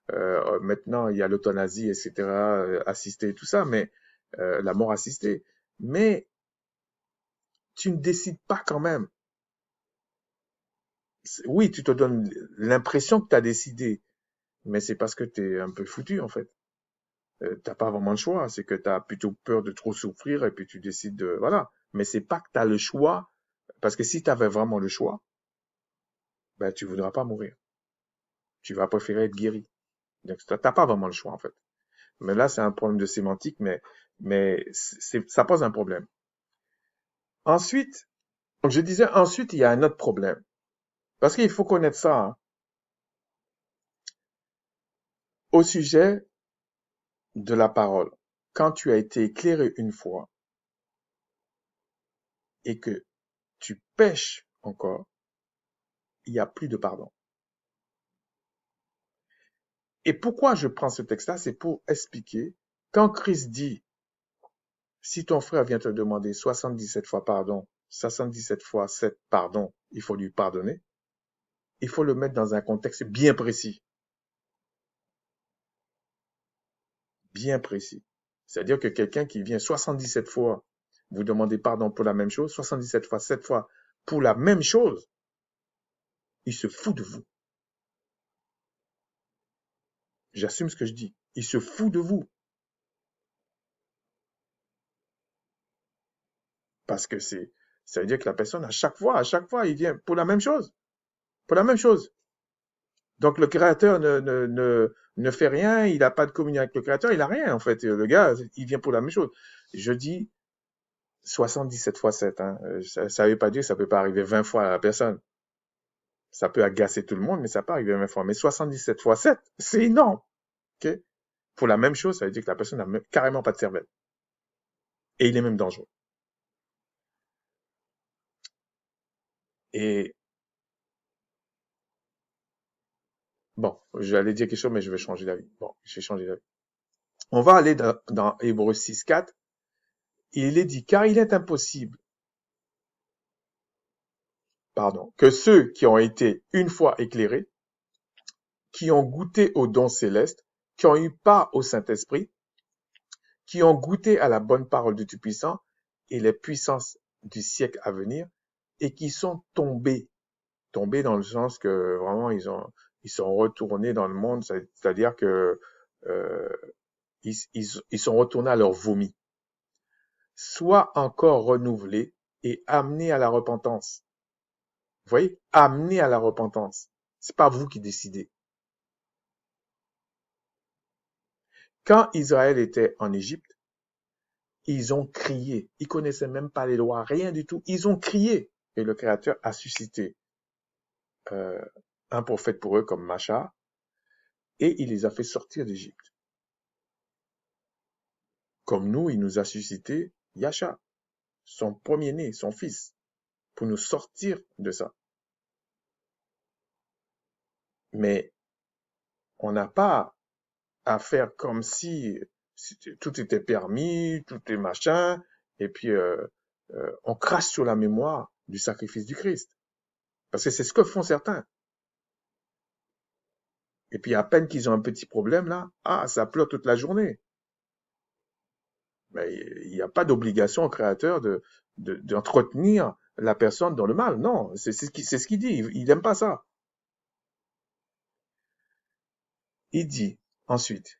Speaker 1: maintenant il y a l'euthanasie, etc., assistée, tout ça, mais la mort assistée. Mais tu ne décides pas quand même. Oui, tu te donnes l'impression que tu as décidé, mais c'est parce que tu es un peu foutu en fait. T'as pas vraiment le choix, c'est que tu as plutôt peur de trop souffrir et puis tu décides de... Voilà. Mais c'est pas que tu as le choix, parce que si tu avais vraiment le choix, ben, tu voudras pas mourir. Tu vas préférer être guéri. Donc, tu n'as pas vraiment le choix, en fait. Mais là, c'est un problème de sémantique, mais ça pose un problème. Ensuite, donc je disais, ensuite, il y a un autre problème. Parce qu'il faut connaître ça, hein. Au sujet de la parole. Quand tu as été éclairé une fois et que tu pèches encore, il n'y a plus de pardon. Et pourquoi je prends ce texte-là? C'est pour expliquer, quand Christ dit, si ton frère vient te demander 77 fois pardon, 77 fois 7 pardon, il faut lui pardonner, il faut le mettre dans un contexte bien précis. Bien précis. C'est-à-dire que quelqu'un qui vient 77 fois vous demandez pardon pour la même chose, 77 fois, 7 fois pour la même chose, il se fout de vous. J'assume ce que je dis. Il se fout de vous. Parce que ça veut dire que la personne, à chaque fois, il vient pour la même chose. Pour la même chose. Donc, le créateur ne fait rien, il n'a pas de communion avec le créateur, il n'a rien, en fait. Le gars, il vient pour la même chose. Je dis 77 fois 7. Hein. Ça ne veut pas dire que ça ne peut pas arriver 20 fois à la personne. Ça peut agacer tout le monde, mais ça peut arriver 20 fois. Mais 77 fois 7, c'est énorme. Okay? Pour la même chose, ça veut dire que la personne n'a carrément pas de cervelle. Et il est même dangereux. Et bon, j'allais dire quelque chose, mais je vais changer d'avis. Bon, j'ai changé d'avis. On va aller dans Hébreux 6, 4. Il est dit, car il est impossible, que ceux qui ont été une fois éclairés, qui ont goûté aux dons célestes, qui ont eu part au Saint-Esprit, qui ont goûté à la bonne parole du Tout-Puissant et les puissances du siècle à venir, et qui sont tombés dans le sens que vraiment ils sont retournés dans le monde, c'est-à-dire que euh, ils sont retournés à leur vomi, soit encore renouvelés et amenés à la repentance. Vous voyez, amenés à la repentance. C'est pas vous qui décidez. Quand Israël était en Égypte, ils ont crié. Ils connaissaient même pas les lois, rien du tout. Ils ont crié. Et le Créateur a suscité euh, un prophète pour eux comme Macha, et il les a fait sortir d'Égypte. Comme nous, il nous a suscité Yasha, son premier-né, son fils, pour nous sortir de ça. Mais on n'a pas à faire comme si tout était permis, tout est machin, et puis on crache sur la mémoire du sacrifice du Christ. Parce que c'est ce que font certains. Et puis à peine qu'ils ont un petit problème là, ça pleure toute la journée. Mais il n'y a pas d'obligation au créateur d'entretenir la personne dans le mal. Non, c'est ce qu'il dit. Il n'aime pas ça. Il dit ensuite,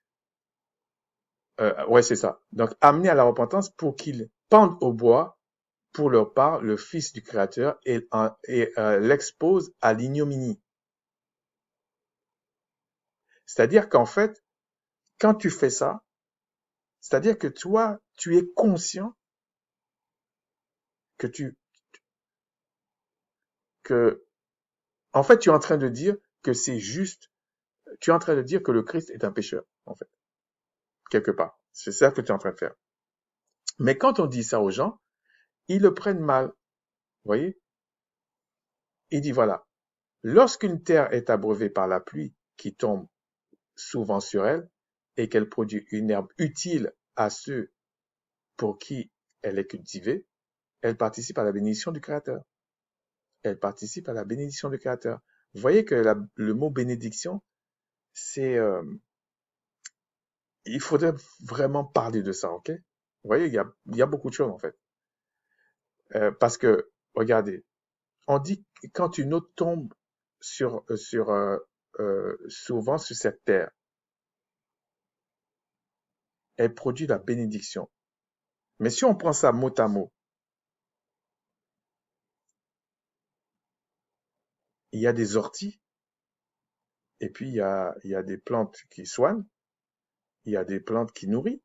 Speaker 1: ouais, c'est ça. Donc, amener à la repentance pour qu'ils pendent au bois, pour leur part, le Fils du Créateur et l'expose à l'ignominie. C'est-à-dire qu'en fait, quand tu fais ça, c'est-à-dire que toi, tu es conscient que en fait, tu es en train de dire que c'est juste, tu es en train de dire que le Christ est un pécheur, en fait, quelque part. C'est ça que tu es en train de faire. Mais quand on dit ça aux gens, ils le prennent mal. Vous voyez? Il dit voilà, lorsqu'une terre est abreuvée par la pluie qui tombe souvent sur elle et qu'elle produit une herbe utile à ceux pour qui elle est cultivée, elle participe à la bénédiction du Créateur. Elle participe à la bénédiction du Créateur. Vous voyez que le mot bénédiction, c'est, il faudrait vraiment parler de ça, ok? Vous voyez, il y a beaucoup de choses en fait. Parce que, regardez, on dit que quand une eau tombe souvent sur cette terre, elle produit la bénédiction. Mais si on prend ça mot à mot, il y a des orties, et puis il y a des plantes qui soignent, il y a des plantes qui nourrissent,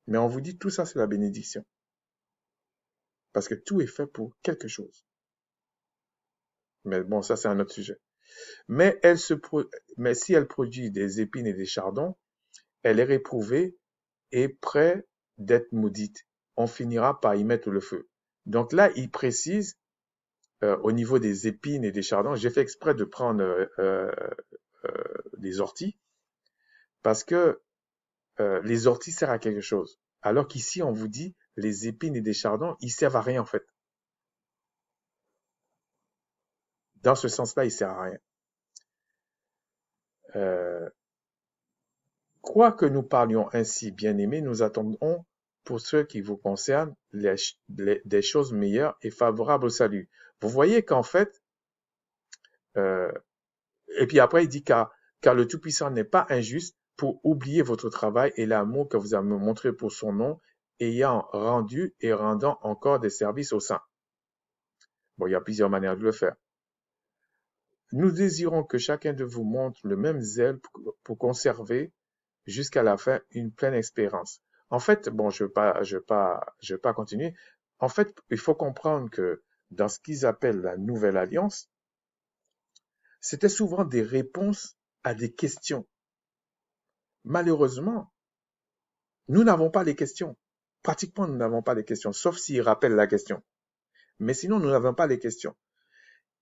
Speaker 1: mais on vous dit tout ça c'est la bénédiction. Parce que tout est fait pour quelque chose. Mais bon, ça c'est un autre sujet. Mais mais si elle produit des épines et des chardons, elle est réprouvée et près d'être maudite. On finira par y mettre le feu. Donc là, il précise au niveau des épines et des chardons, j'ai fait exprès de prendre des orties parce que les orties servent à quelque chose. Alors qu'ici, on vous dit, les épines et des chardons, ils servent à rien en fait. Dans ce sens-là, ils servent à rien. Euh, Quoi que nous parlions ainsi, bien-aimés, nous attendons pour ce qui vous concerne des choses meilleures et favorables au salut. Vous voyez qu'en fait, euh, et puis après il dit car le Tout-Puissant n'est pas injuste pour oublier votre travail et l'amour que vous avez montré pour son nom, ayant rendu et rendant encore des services aux saints. Bon, il y a plusieurs manières de le faire. Nous désirons que chacun de vous montre le même zèle pour conserver jusqu'à la fin une pleine espérance. En fait, bon, je veux pas continuer. En fait, il faut comprendre que dans ce qu'ils appellent la nouvelle alliance, c'était souvent des réponses à des questions. Malheureusement, nous n'avons pas les questions. Pratiquement, nous n'avons pas les questions, sauf s'ils rappellent la question. Mais sinon, nous n'avons pas les questions.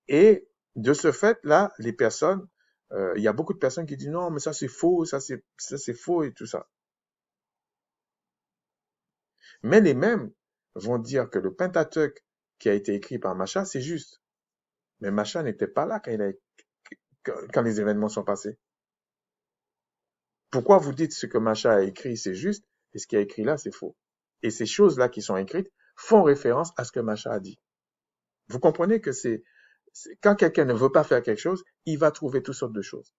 Speaker 1: Et de ce fait-là, les personnes, il y a beaucoup de personnes qui disent non, mais ça c'est faux, ça c'est faux et tout ça. Mais les mêmes vont dire que le Pentateuque qui a été écrit par Macha, c'est juste. Mais Macha n'était pas là quand les événements sont passés. Pourquoi vous dites ce que Macha a écrit, c'est juste, et ce qu'il a écrit là, c'est faux? Et ces choses-là qui sont écrites font référence à ce que Macha a dit. Vous comprenez que quand quelqu'un ne veut pas faire quelque chose, il va trouver toutes sortes de choses.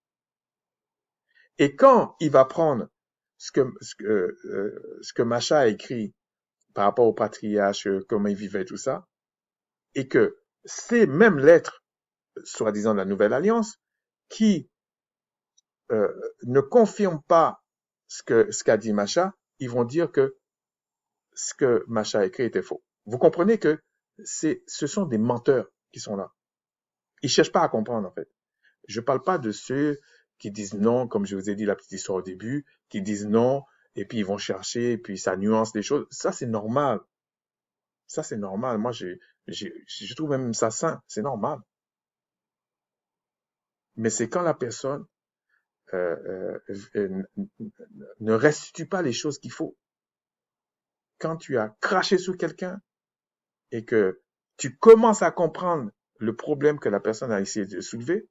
Speaker 1: Et quand il va prendre ce que Macha a écrit par rapport au patriarche, comment il vivait, tout ça, et que ces mêmes lettres, soi-disant de la Nouvelle Alliance, qui ne confirment pas ce qu'a dit Macha, ils vont dire que ce que Macha a écrit était faux. Vous comprenez que ce sont des menteurs qui sont là. Ils cherchent pas à comprendre, en fait. Je parle pas de ceux qui disent non, comme je vous ai dit la petite histoire au début, qui disent non, et puis ils vont chercher, et puis ça nuance les choses. Ça, c'est normal. Ça, c'est normal. Moi, je trouve même ça sain. C'est normal. Mais c'est quand la personne ne restitue pas les choses qu'il faut. Quand tu as craché sur quelqu'un et que tu commences à comprendre le problème que la personne a essayé de soulever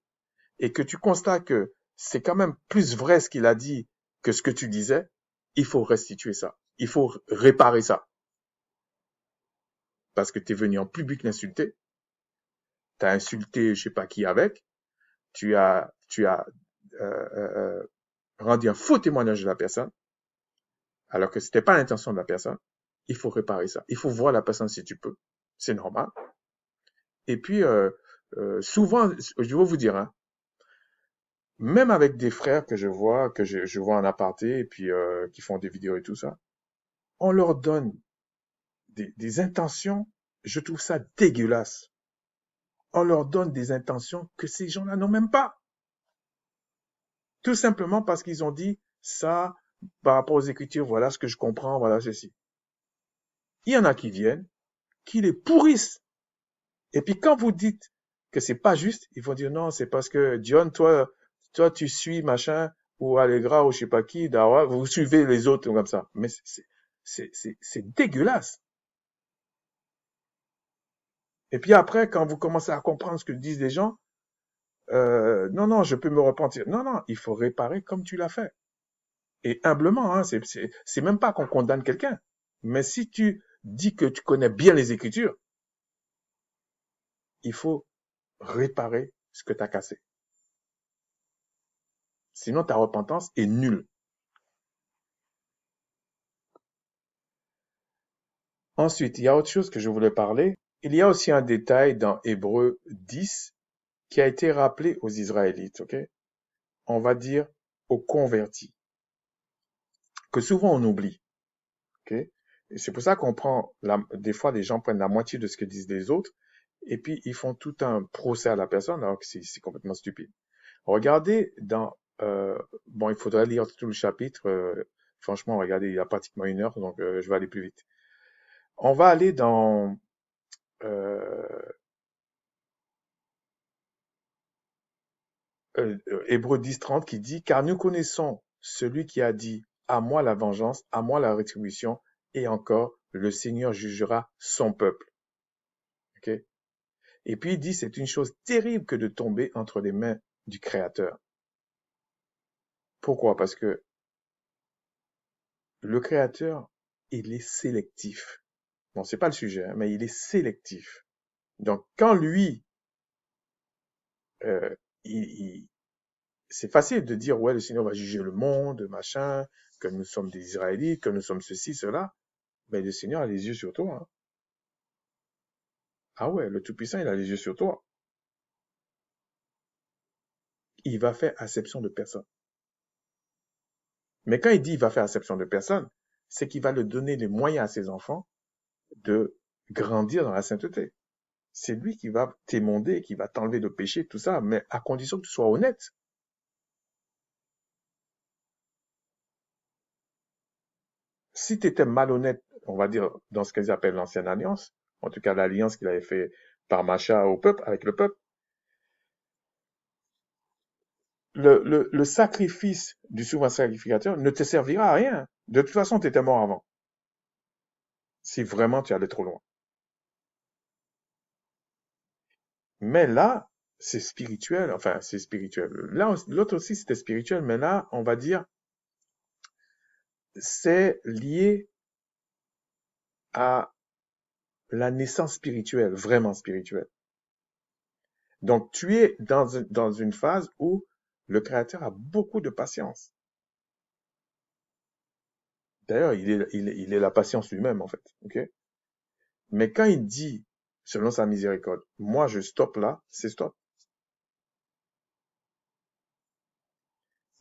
Speaker 1: et que tu constates que c'est quand même plus vrai ce qu'il a dit que ce que tu disais, il faut restituer ça. Il faut réparer ça. Parce que tu es venu en public l'insulter, tu as insulté je sais pas qui avec, tu as rendu un faux témoignage de la personne, alors que c'était pas l'intention de la personne. Il faut réparer ça. Il faut voir la personne si tu peux. C'est normal. Et puis, souvent, je vais vous dire, hein, même avec des frères que je vois en aparté, et puis qui font des vidéos et tout ça, on leur donne des intentions, je trouve ça dégueulasse. On leur donne des intentions que ces gens-là n'ont même pas. Tout simplement parce qu'ils ont dit ça par rapport aux Écritures, voilà ce que je comprends, voilà ceci. Il y en a qui viennent, qui les pourrissent. Et puis quand vous dites que c'est pas juste, ils vont dire non, c'est parce que John, toi tu suis machin, ou Allegra, ou je sais pas qui, Dawa, vous suivez les autres comme ça. Mais c'est dégueulasse. Et puis après, quand vous commencez à comprendre ce que disent les gens, non, non, je peux me repentir. Non, non, il faut réparer comme tu l'as fait. Et humblement, hein, c'est même pas qu'on condamne quelqu'un. Mais si tu dis que tu connais bien les Écritures, il faut réparer ce que tu as cassé. Sinon, ta repentance est nulle. Ensuite, il y a autre chose que je voulais parler. Il y a aussi un détail dans Hébreux 10 qui a été rappelé aux Israélites, ok? On va dire aux convertis, que souvent on oublie, ok? Et c'est pour ça qu'on des fois les gens prennent la moitié de ce que disent les autres et puis ils font tout un procès à la personne alors que c'est complètement stupide. Regardez bon, il faudrait lire tout le chapitre. Franchement, regardez, il y a pratiquement 1 heure, donc je vais aller plus vite. On va aller dans euh, Hébreux 10:30 qui dit, car nous connaissons celui qui a dit, à moi la vengeance, à moi la rétribution, et encore, le Seigneur jugera son peuple. Ok. Et puis il dit, c'est une chose terrible que de tomber entre les mains du Créateur. Pourquoi? Parce que le Créateur, il est sélectif. Bon, c'est pas le sujet, hein, mais il est sélectif. Donc, quand lui, euh, c'est facile de dire, ouais, le Seigneur va juger le monde, machin, que nous sommes des Israélites, que nous sommes ceci, cela. Mais le Seigneur a les yeux sur toi, hein. Ah ouais, le Tout-Puissant, il a les yeux sur toi. Il va faire acception de personne. Mais quand il dit il va faire acception de personne, c'est qu'il va le donner les moyens à ses enfants de grandir dans la sainteté. C'est lui qui va t'émonder, qui va t'enlever le péché, tout ça, mais à condition que tu sois honnête. Si tu étais malhonnête, on va dire, dans ce qu'ils appellent l'ancienne alliance, en tout cas l'alliance qu'il avait fait par Macha au peuple, avec le peuple, le sacrifice du souverain sacrificateur ne te servira à rien. De toute façon, tu étais mort avant, si vraiment tu allais trop loin. Mais là, c'est spirituel, enfin, c'est spirituel. Là, l'autre aussi, c'était spirituel, mais là, on va dire, c'est lié à la naissance spirituelle, vraiment spirituelle. Donc, tu es dans une phase où le Créateur a beaucoup de patience. D'ailleurs, il est la patience lui-même, en fait. Ok. Mais quand il dit, selon sa miséricorde, moi je stoppe là, c'est stop.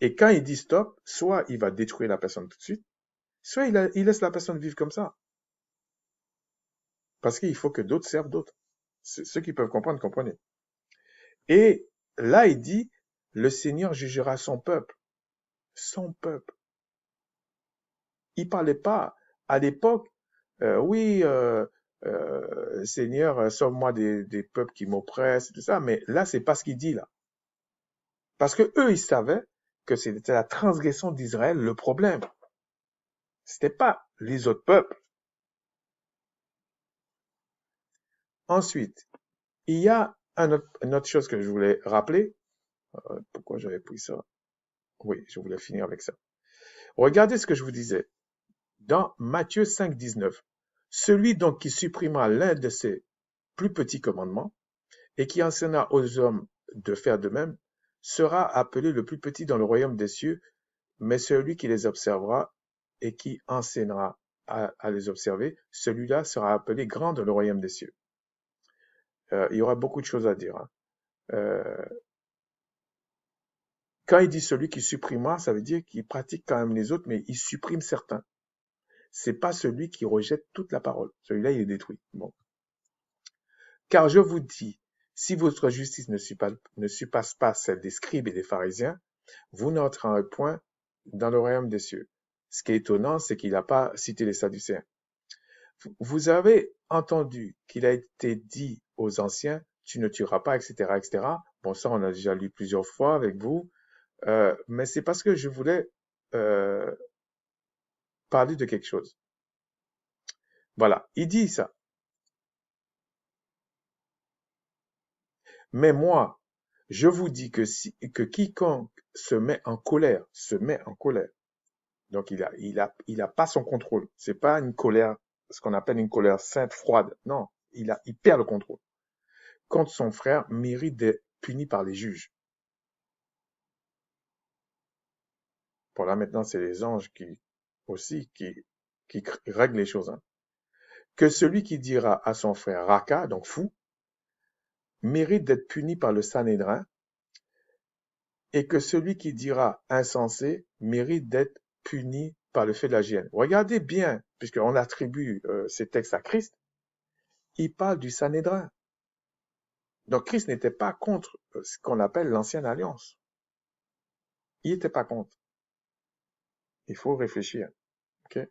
Speaker 1: Et quand il dit stop, soit il va détruire la personne tout de suite, soit il laisse la personne vivre comme ça. Parce qu'il faut que d'autres servent d'autres. Ceux qui peuvent comprendre, comprenez. Et là, il dit, le Seigneur jugera son peuple. Son peuple. Il parlait pas à l'époque, oui, Seigneur, sauve-moi des peuples qui m'oppressent, tout ça, mais là, c'est pas ce qu'il dit là. Parce que eux, ils savaient que c'était la transgression d'Israël le problème. C'était pas les autres peuples. Ensuite, il y a une autre chose que je voulais rappeler. Pourquoi j'avais pris ça? Oui, je voulais finir avec ça. Regardez ce que je vous disais. Dans Matthieu 5, 19, celui donc qui supprimera l'un de ses plus petits commandements et qui enseigna aux hommes de faire de même, sera appelé le plus petit dans le royaume des cieux, mais celui qui les observera et qui enseignera à les observer, celui-là sera appelé grand dans le royaume des cieux. Il y aura beaucoup de choses à dire, hein. Quand il dit celui qui supprimera, ça veut dire qu'il pratique quand même les autres, mais il supprime certains. C'est pas celui qui rejette toute la parole. Celui-là, il est détruit. Bon. Car je vous dis, si votre justice ne surpasse pas celle des scribes et des pharisiens, vous n'entrerez point dans le royaume des cieux. Ce qui est étonnant, c'est qu'il n'a pas cité les Sadducéens. Vous avez entendu qu'il a été dit aux anciens, tu ne tueras pas, etc., etc. Bon, ça, on a déjà lu plusieurs fois avec vous, mais c'est parce que je voulais euh, parler de quelque chose. Voilà, il dit ça. Mais moi, je vous dis que quiconque se met en colère, se met en colère. Donc il a pas son contrôle. C'est pas une colère, ce qu'on appelle une colère sainte, froide. Non, il perd le contrôle. Contre son frère mérite d'être puni par les juges. Bon là maintenant, c'est les anges qui règlent les choses, hein. Que celui qui dira à son frère Raka, donc fou, mérite d'être puni par le Sanhédrin, et que celui qui dira insensé mérite d'être puni par le fait de la hyène. Regardez bien, puisqu'on attribue ces textes à Christ, il parle du Sanhédrin. Donc Christ n'était pas contre ce qu'on appelle l'ancienne alliance. Il n'était pas contre. Il faut réfléchir. Okay?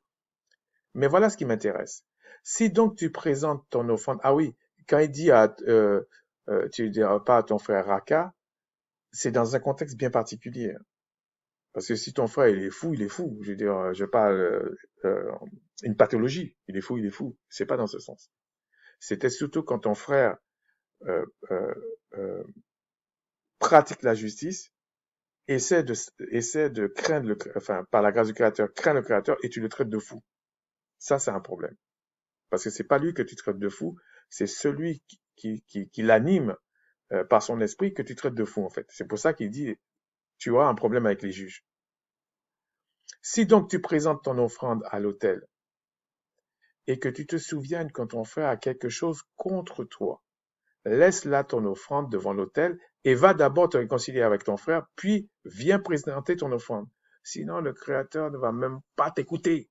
Speaker 1: Mais voilà ce qui m'intéresse. Si donc tu présentes ton offrande, ah oui, quand il dit tu ne diras pas à ton frère Raka, c'est dans un contexte bien particulier. Parce que si ton frère, il est fou, il est fou. Je veux dire, je parle une pathologie. Il est fou, il est fou. C'est pas dans ce sens. C'était surtout quand ton frère euh, euh, euh, pratique la justice, essaie de, essaie de craindre enfin, par la grâce du Créateur, crains le Créateur et tu le traites de fou. Ça, c'est un problème. Parce que c'est pas lui que tu traites de fou, c'est celui qui l'anime par son esprit que tu traites de fou, en fait. C'est pour ça qu'il dit, tu auras un problème avec les juges. Si donc tu présentes ton offrande à l'autel et que tu te souviennes quand ton frère a quelque chose contre toi, laisse là ton offrande devant l'autel et va d'abord te réconcilier avec ton frère, puis viens présenter ton offrande. Sinon, le Créateur ne va même pas t'écouter.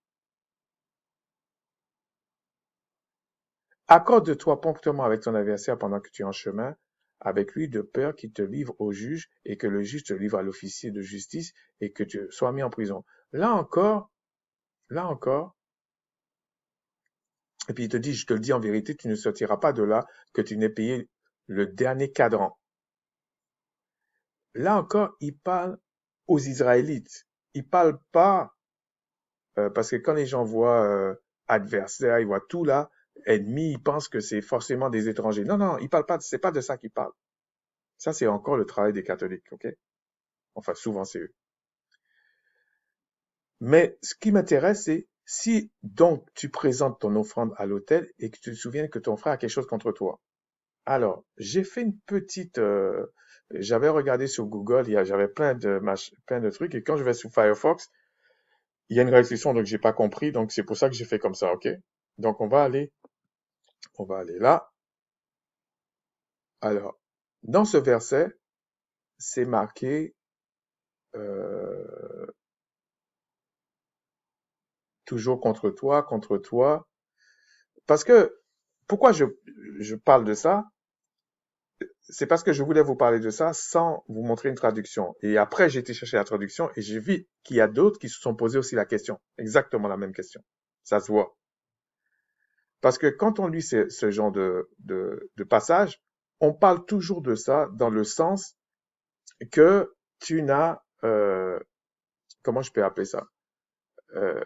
Speaker 1: Accorde-toi promptement avec ton adversaire pendant que tu es en chemin avec lui, de peur qu'il te livre au juge et que le juge te livre à l'officier de justice et que tu sois mis en prison. Là encore, et puis il te dit, je te le dis en vérité, tu ne sortiras pas de là que tu n'aies payé le dernier cadran. Là encore, il parle aux Israélites. Il parle pas, parce que quand les gens voient adversaire, ils voient tout là, ennemi, ils pensent que c'est forcément des étrangers. Non, non, il parle pas, c'est pas de ça qu'il parle. Ça, c'est encore le travail des catholiques, ok? Enfin, souvent, c'est eux. Mais ce qui m'intéresse, c'est si donc tu présentes ton offrande à l'autel et que tu te souviens que ton frère a quelque chose contre toi. Alors, j'ai fait une petite, j'avais regardé sur Google, j'avais plein de trucs et quand je vais sur Firefox, il y a une restriction donc j'ai pas compris donc c'est pour ça que j'ai fait comme ça, ok? Donc on va aller là. Alors, dans ce verset, c'est marqué euh, toujours contre toi. Parce que, pourquoi je parle de ça? C'est parce que je voulais vous parler de ça sans vous montrer une traduction. Et après, j'ai été chercher la traduction et j'ai vu qu'il y a d'autres qui se sont posés aussi la question. Exactement la même question. Ça se voit. Parce que quand on lit ce genre de passage, on parle toujours de ça dans le sens que tu n'as, comment je peux appeler ça? Euh,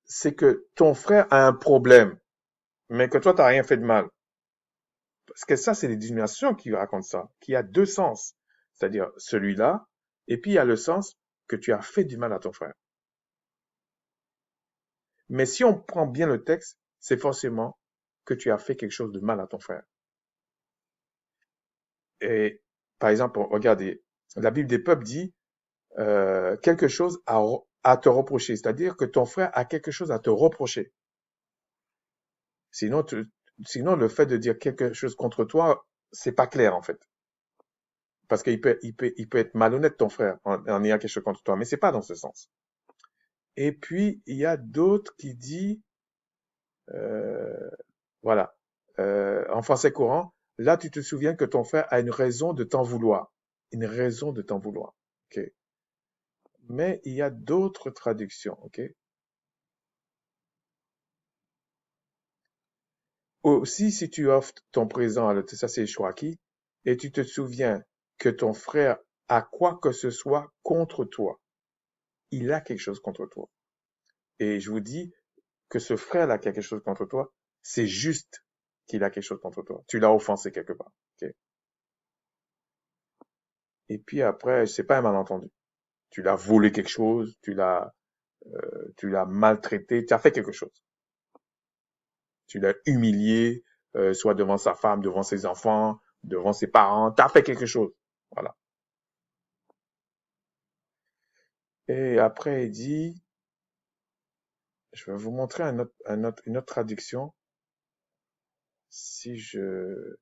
Speaker 1: c'est que ton frère a un problème, mais que toi, tu n'as rien fait de mal. Parce que ça, c'est les discriminations qui racontent ça, qui a deux sens. C'est-à-dire celui-là, et puis il y a le sens que tu as fait du mal à ton frère. Mais si on prend bien le texte, c'est forcément que tu as fait quelque chose de mal à ton frère. Et par exemple, regardez, la Bible des peuples dit quelque chose à te reprocher, c'est-à-dire que ton frère a quelque chose à te reprocher. Sinon, sinon le fait de dire quelque chose contre toi, c'est pas clair en fait. Parce il peut être malhonnête ton frère en ayant quelque chose contre toi, mais c'est pas dans ce sens. Et puis il y a d'autres qui disent, euh, voilà, en français courant, là tu te souviens que ton frère a une raison de t'en vouloir, une raison de t'en vouloir. Ok. Mais il y a d'autres traductions. Ok. Aussi, si tu offres ton présent à l'autre, ça c'est Choaki, et tu te souviens que ton frère a quoi que ce soit contre toi, il a quelque chose contre toi. Et je vous dis que ce frère-là qui a quelque chose contre toi, c'est juste qu'il a quelque chose contre toi. Tu l'as offensé quelque part. Ok. Et puis après, c'est pas un malentendu. Tu l'as volé quelque chose, tu l'as maltraité, tu as fait quelque chose. Tu l'as humilié, soit devant sa femme, devant ses enfants, devant ses parents, tu as fait quelque chose. Voilà. Et après, il dit, je vais vous montrer une autre traduction. Si je,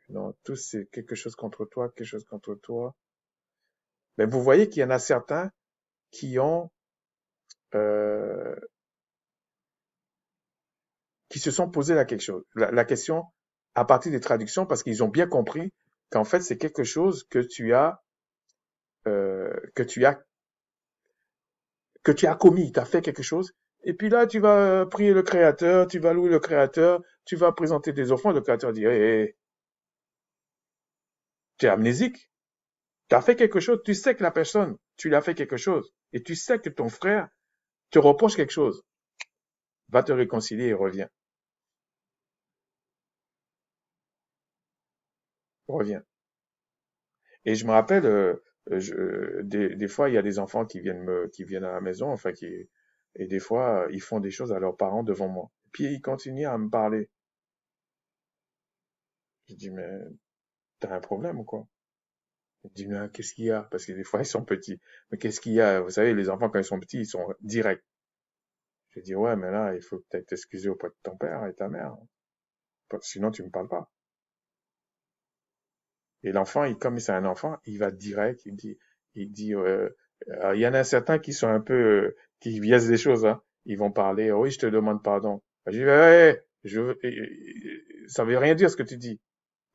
Speaker 1: non, tous c'est quelque chose contre toi, quelque chose contre toi. Mais vous voyez qu'il y en a certains qui ont, euh, qui se sont posé la question à partir des traductions parce qu'ils ont bien compris qu'en fait c'est quelque chose euh, que tu as, que tu as commis. Tu as fait quelque chose Et puis là, tu vas prier le Créateur, tu vas louer le Créateur, tu vas présenter tes offrandes, le Créateur dit, hé, tu es amnésique, tu as fait quelque chose, tu sais que la personne, tu lui as fait quelque chose, et tu sais que ton frère te reproche quelque chose, va te réconcilier et reviens, reviens. Et je me rappelle, des fois, il y a des enfants qui viennent à la maison, enfin, et des fois, ils font des choses à leurs parents devant moi. Puis ils continuent à me parler. Je dis, mais t'as un problème ou quoi? Il dit, mais qu'est-ce qu'il y a? Parce que des fois, ils sont petits. Mais qu'est-ce qu'il y a? Vous savez, les enfants, quand ils sont petits, ils sont directs. Je dis, ouais, mais là, il faut peut-être t'excuser auprès de ton père et ta mère. Sinon, tu me parles pas. Et l'enfant, comme c'est un enfant, il va direct, il dit, alors, il y en a certains qui sont un peu, qui biaisent des choses, hein. Ils vont parler, oh oui, je te demande pardon. Je dis, ouais, ça veut rien dire ce que tu dis.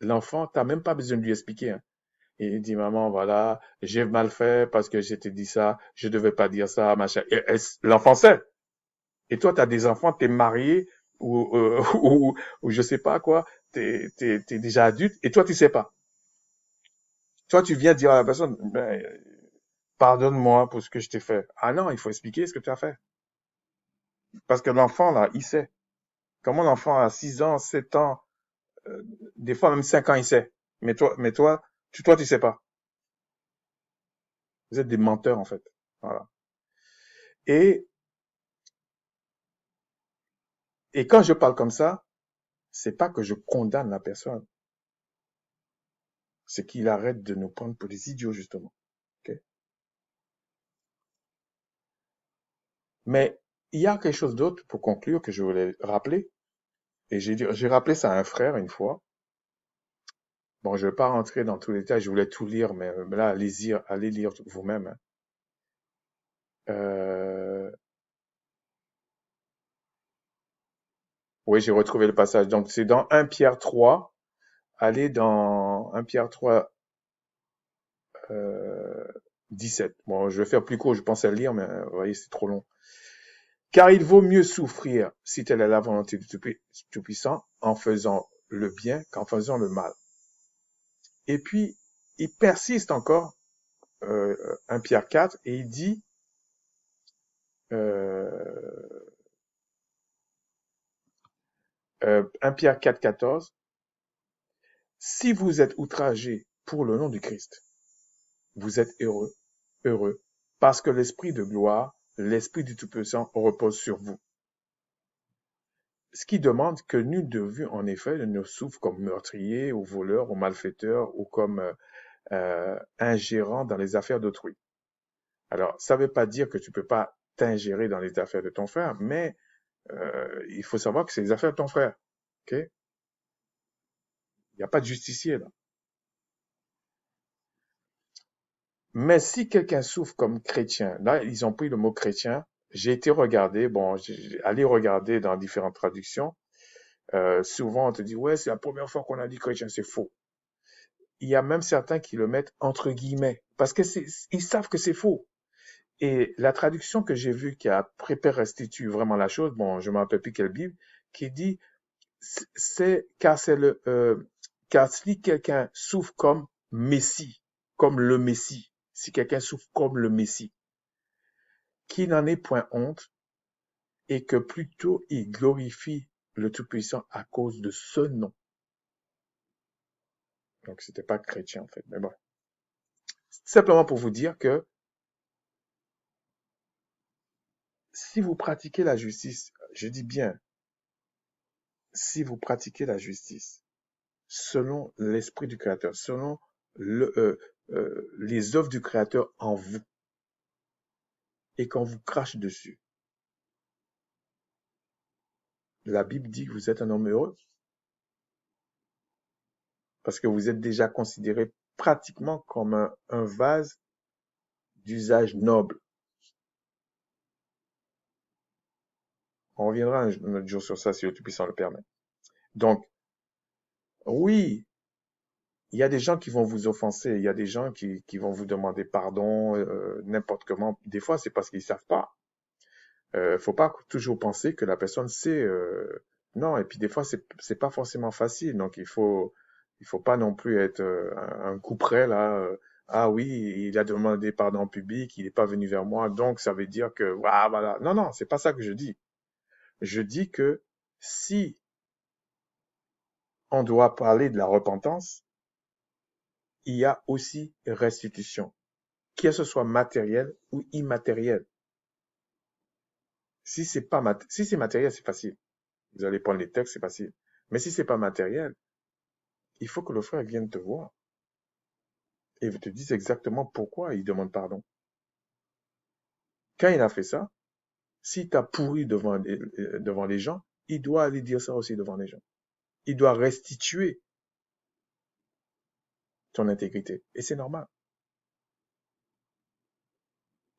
Speaker 1: L'enfant, t'as même pas besoin de lui expliquer, hein. Et il dit, maman, voilà, j'ai mal fait parce que je t'ai dit ça, je devais pas dire ça, machin. L'enfant sait. Et toi, t'as des enfants, t'es marié, ou je sais pas quoi, t'es déjà adulte, et toi, tu sais pas. Toi, tu viens dire à la personne, ben, pardonne-moi pour ce que je t'ai fait. Ah non, il faut expliquer ce que tu as fait. Parce que l'enfant, là, il sait. Comment l'enfant à 6 ans, 7 ans, euh, des fois même 5 ans, il sait. Mais toi, tu sais pas. Vous êtes des menteurs, en fait. Voilà. Et, et quand je parle comme ça, c'est pas que je condamne la personne. C'est qu'il arrête de nous prendre pour des idiots, justement. Ok. Mais il y a quelque chose d'autre pour conclure que je voulais rappeler. Et j'ai rappelé ça à un frère une fois. Bon, je ne vais pas rentrer dans tous les détails, je voulais tout lire, mais là, allez lire vous-même, hein. Euh, oui, j'ai retrouvé le passage. Donc, c'est dans 1 Pierre 3. Allez dans 1 Pierre 3, euh, 17. Bon, je vais faire plus court, je pensais le lire, mais vous voyez, c'est trop long. Car il vaut mieux souffrir, si telle est la volonté du Tout-Puissant, en faisant le bien qu'en faisant le mal. Et puis, il persiste encore, 1 Pierre 4, et il dit, euh, 1 Pierre 4, 14, si vous êtes outragés pour le nom du Christ, vous êtes heureux, heureux, parce que l'Esprit de gloire, l'Esprit du Tout-Puissant repose sur vous. Ce qui demande que nul de vue, en effet, ne souffre comme meurtrier ou voleur ou malfaiteur ou comme ingérant dans les affaires d'autrui. Alors, ça ne veut pas dire que tu peux pas t'ingérer dans les affaires de ton frère, mais il faut savoir que c'est les affaires de ton frère. Ok? Il n'y a pas de justicier là. Mais si quelqu'un souffre comme chrétien, là, ils ont pris le mot chrétien. J'ai été regarder, bon, j'ai allé regarder dans différentes traductions. Souvent, on te dit, ouais, c'est la première fois qu'on a dit chrétien, c'est faux. Il y a même certains qui le mettent entre guillemets, parce que ils savent que c'est faux. Et la traduction que j'ai vue qui a restitue vraiment la chose, bon, je ne me rappelle plus quelle Bible, qui dit, car car si quelqu'un souffre comme Messie, comme le Messie, si quelqu'un souffre comme le Messie, qui n'en ait point honte, et que plutôt il glorifie le Tout-Puissant à cause de ce nom. Donc, c'était pas chrétien, en fait. Mais bon. Simplement pour vous dire que si vous pratiquez la justice, je dis bien, si vous pratiquez la justice selon l'esprit du Créateur, selon les œuvres du Créateur en vous, et qu'on vous crache dessus, la Bible dit que vous êtes un homme heureux, parce que vous êtes déjà considéré pratiquement comme un vase d'usage noble. On reviendra un autre jour sur ça si le Tout-Puissant le permet. Donc, oui, il y a des gens qui vont vous offenser, il y a des gens qui vont vous demander pardon, n'importe comment. Des fois, c'est parce qu'ils savent pas. Faut pas toujours penser que la personne sait. Non, et puis des fois c'est pas forcément facile. Donc il faut pas non plus être un coup près là. Ah oui, il a demandé pardon en public, il n'est pas venu vers moi, donc ça veut dire que voilà. Non, non, c'est pas ça que je dis. Je dis que si on doit parler de la repentance, il y a aussi restitution, que ce soit matériel ou immatériel. Si c'est matériel, c'est facile. Vous allez prendre les textes, c'est facile. Mais si c'est pas matériel, il faut que le frère vienne te voir et te dise exactement pourquoi il demande pardon. Quand il a fait ça, si tu as pourri devant les gens, il doit aller dire ça aussi devant les gens. Il doit restituer ton intégrité. Et c'est normal.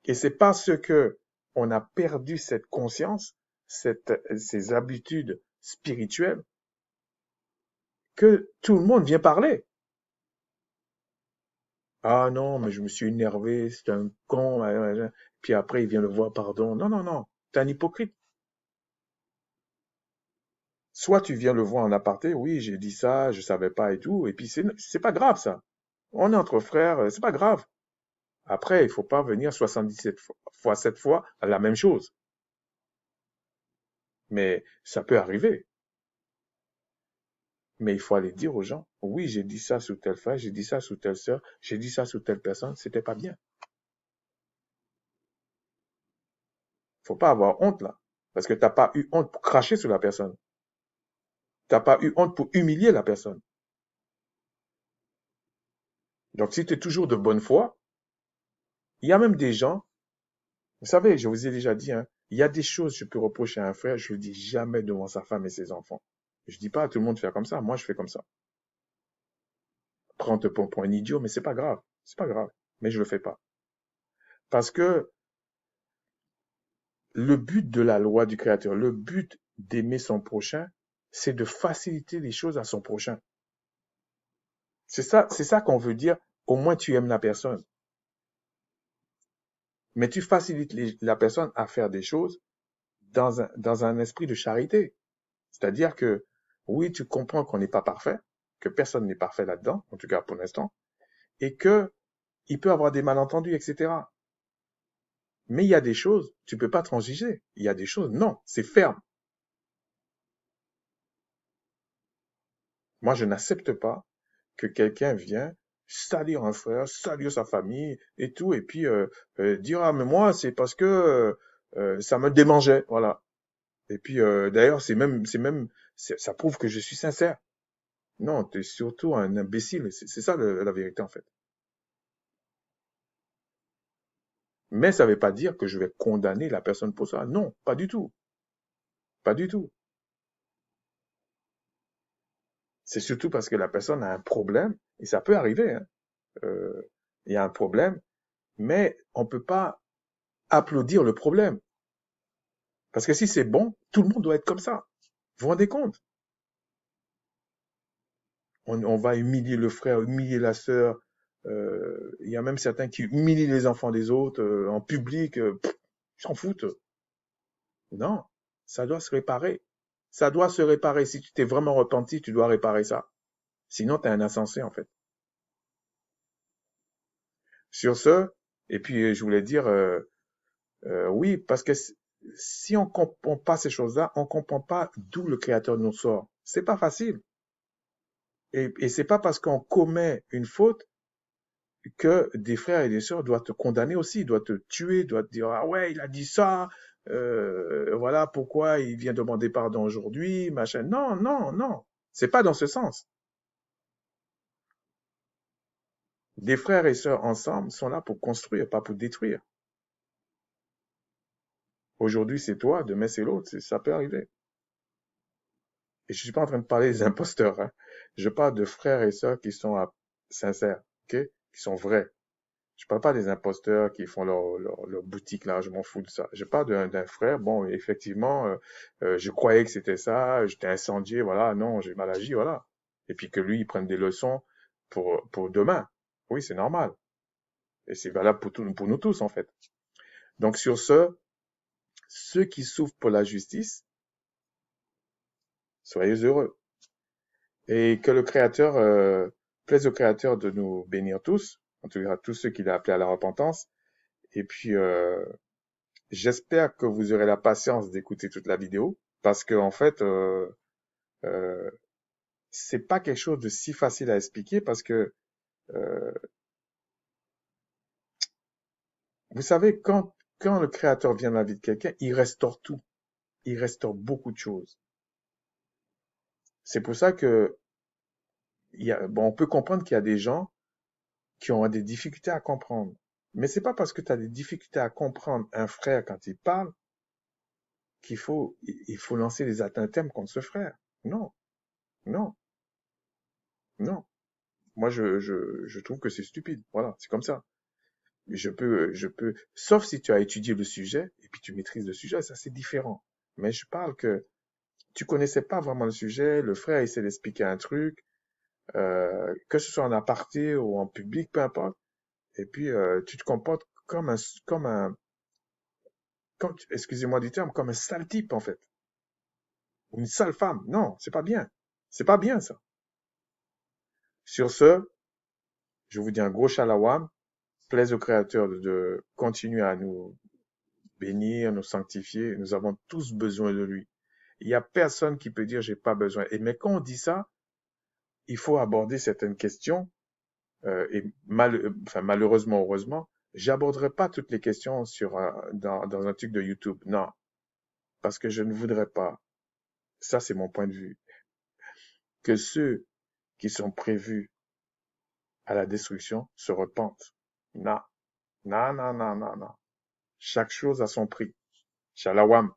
Speaker 1: Et c'est parce que on a perdu cette conscience, ces habitudes spirituelles, que tout le monde vient parler. Ah non, mais je me suis énervé, c'est un con. Puis après, il vient le voir, pardon. Non, non, non, t'es un hypocrite. Soit tu viens le voir en aparté, oui, j'ai dit ça, je savais pas et tout, et puis c'est pas grave ça. On est entre frères, c'est pas grave. Après, il faut pas venir 77 fois 7 fois à la même chose. Mais ça peut arriver. Mais il faut aller dire aux gens, oui, j'ai dit ça sous tel frère, j'ai dit ça sous telle sœur, j'ai dit ça sous telle personne, c'était pas bien. Faut pas avoir honte là. Parce que t'as pas eu honte pour cracher sur la personne. T'as pas eu honte pour humilier la personne. Donc si tu es toujours de bonne foi, il y a même des gens, vous savez, je vous ai déjà dit, hein, il y a des choses que je peux reprocher à un frère, je le dis jamais devant sa femme et ses enfants. Je dis pas à tout le monde de faire comme ça, moi je fais comme ça. Prends-te pour un idiot, mais c'est pas grave. C'est pas grave. Mais je le fais pas. Parce que le but de la loi du Créateur, le but d'aimer son prochain, c'est de faciliter les choses à son prochain. C'est ça qu'on veut dire. Au moins tu aimes la personne. Mais tu facilites la personne à faire des choses dans un esprit de charité. C'est-à-dire que, oui, tu comprends qu'on n'est pas parfait, que personne n'est parfait là-dedans, en tout cas pour l'instant, et que il peut avoir des malentendus, etc. Mais il y a des choses, tu peux pas transiger. Il y a des choses, non, c'est ferme. Moi, je n'accepte pas que quelqu'un vienne salir un frère, salir sa famille et tout, et puis dire ah mais moi c'est parce que ça me démangeait, voilà. Et puis d'ailleurs ça prouve que je suis sincère. Non, tu es surtout un imbécile, c'est ça la vérité en fait. Mais ça ne veut pas dire que je vais condamner la personne pour ça. Non, pas du tout, pas du tout. C'est surtout parce que la personne a un problème et ça peut arriver. Hein. Il y a un problème, mais on ne peut pas applaudir le problème. Parce que si c'est bon, tout le monde doit être comme ça. Vous vous rendez compte? On va humilier le frère, humilier la sœur. Il y a même certains qui humilient les enfants des autres en public. Ils s'en foutent. Non, ça doit se réparer. Ça doit se réparer. Si tu t'es vraiment repenti, tu dois réparer ça. Sinon, tu es un insensé en fait. Sur ce, et puis je voulais dire, oui, parce que si on comprend pas ces choses-là, on comprend pas d'où le Créateur nous sort. C'est pas facile. Et c'est pas parce qu'on commet une faute que des frères et des sœurs doivent te condamner aussi, doivent te tuer, doivent te dire ah ouais il a dit ça, voilà pourquoi il vient demander pardon aujourd'hui, machin. Non, non, non, c'est pas dans ce sens. Des frères et sœurs ensemble sont là pour construire, pas pour détruire. Aujourd'hui c'est toi, demain c'est l'autre, ça peut arriver. Et je suis pas en train de parler des imposteurs, hein. Je parle de frères et sœurs qui sont sincères, ok, qui sont vrais. Je parle pas des imposteurs qui font leur boutique là, je m'en fous de ça. Je parle d'un frère, bon, effectivement, je croyais que c'était ça, j'étais incendié, voilà, non, j'ai mal agi, voilà. Et puis que lui, il prenne des leçons pour demain. Oui, c'est normal. Et c'est valable pour nous tous, en fait. Donc sur ce, Ceux qui souffrent pour la justice, soyez heureux. Et que le Créateur plaise au Créateur de nous bénir tous, en tout cas tous ceux qu'il a appelés à la repentance. Et puis, j'espère que vous aurez la patience d'écouter toute la vidéo, parce que en fait, euh, c'est pas quelque chose de si facile à expliquer, parce que euh, vous savez, quand le Créateur vient dans la vie de quelqu'un, il restaure tout, il restaure beaucoup de choses. C'est pour ça que bon, on peut comprendre qu'il y a des gens qui ont des difficultés à comprendre. Mais c'est pas parce que tu as des difficultés à comprendre un frère quand il parle il faut lancer des anathèmes contre ce frère. Non, non, non. Moi, je trouve que c'est stupide. Voilà, c'est comme ça. Sauf si tu as étudié le sujet et puis tu maîtrises le sujet, ça c'est différent. Mais je parle que tu connaissais pas vraiment le sujet, le frère essaie d'expliquer un truc, que ce soit en aparté ou en public, peu importe. Et puis tu te comportes comme un, excusez-moi du terme, comme un sale type en fait, ou une sale femme. Non, c'est pas bien. C'est pas bien ça. Sur ce, je vous dis un gros shalawam. Plaise au Créateur de continuer à nous bénir, nous sanctifier. Nous avons tous besoin de lui. Il n'y a personne qui peut dire j'ai pas besoin. Mais quand on dit ça, il faut aborder certaines questions. Malheureusement, heureusement, j'aborderai pas toutes les questions dans un truc de YouTube. Non, parce que je ne voudrais pas. Ça, c'est mon point de vue. Que ceux qui sont prévus à la destruction se repentent. Non, non, non, non, non, non. Chaque chose a son prix. Shalawam.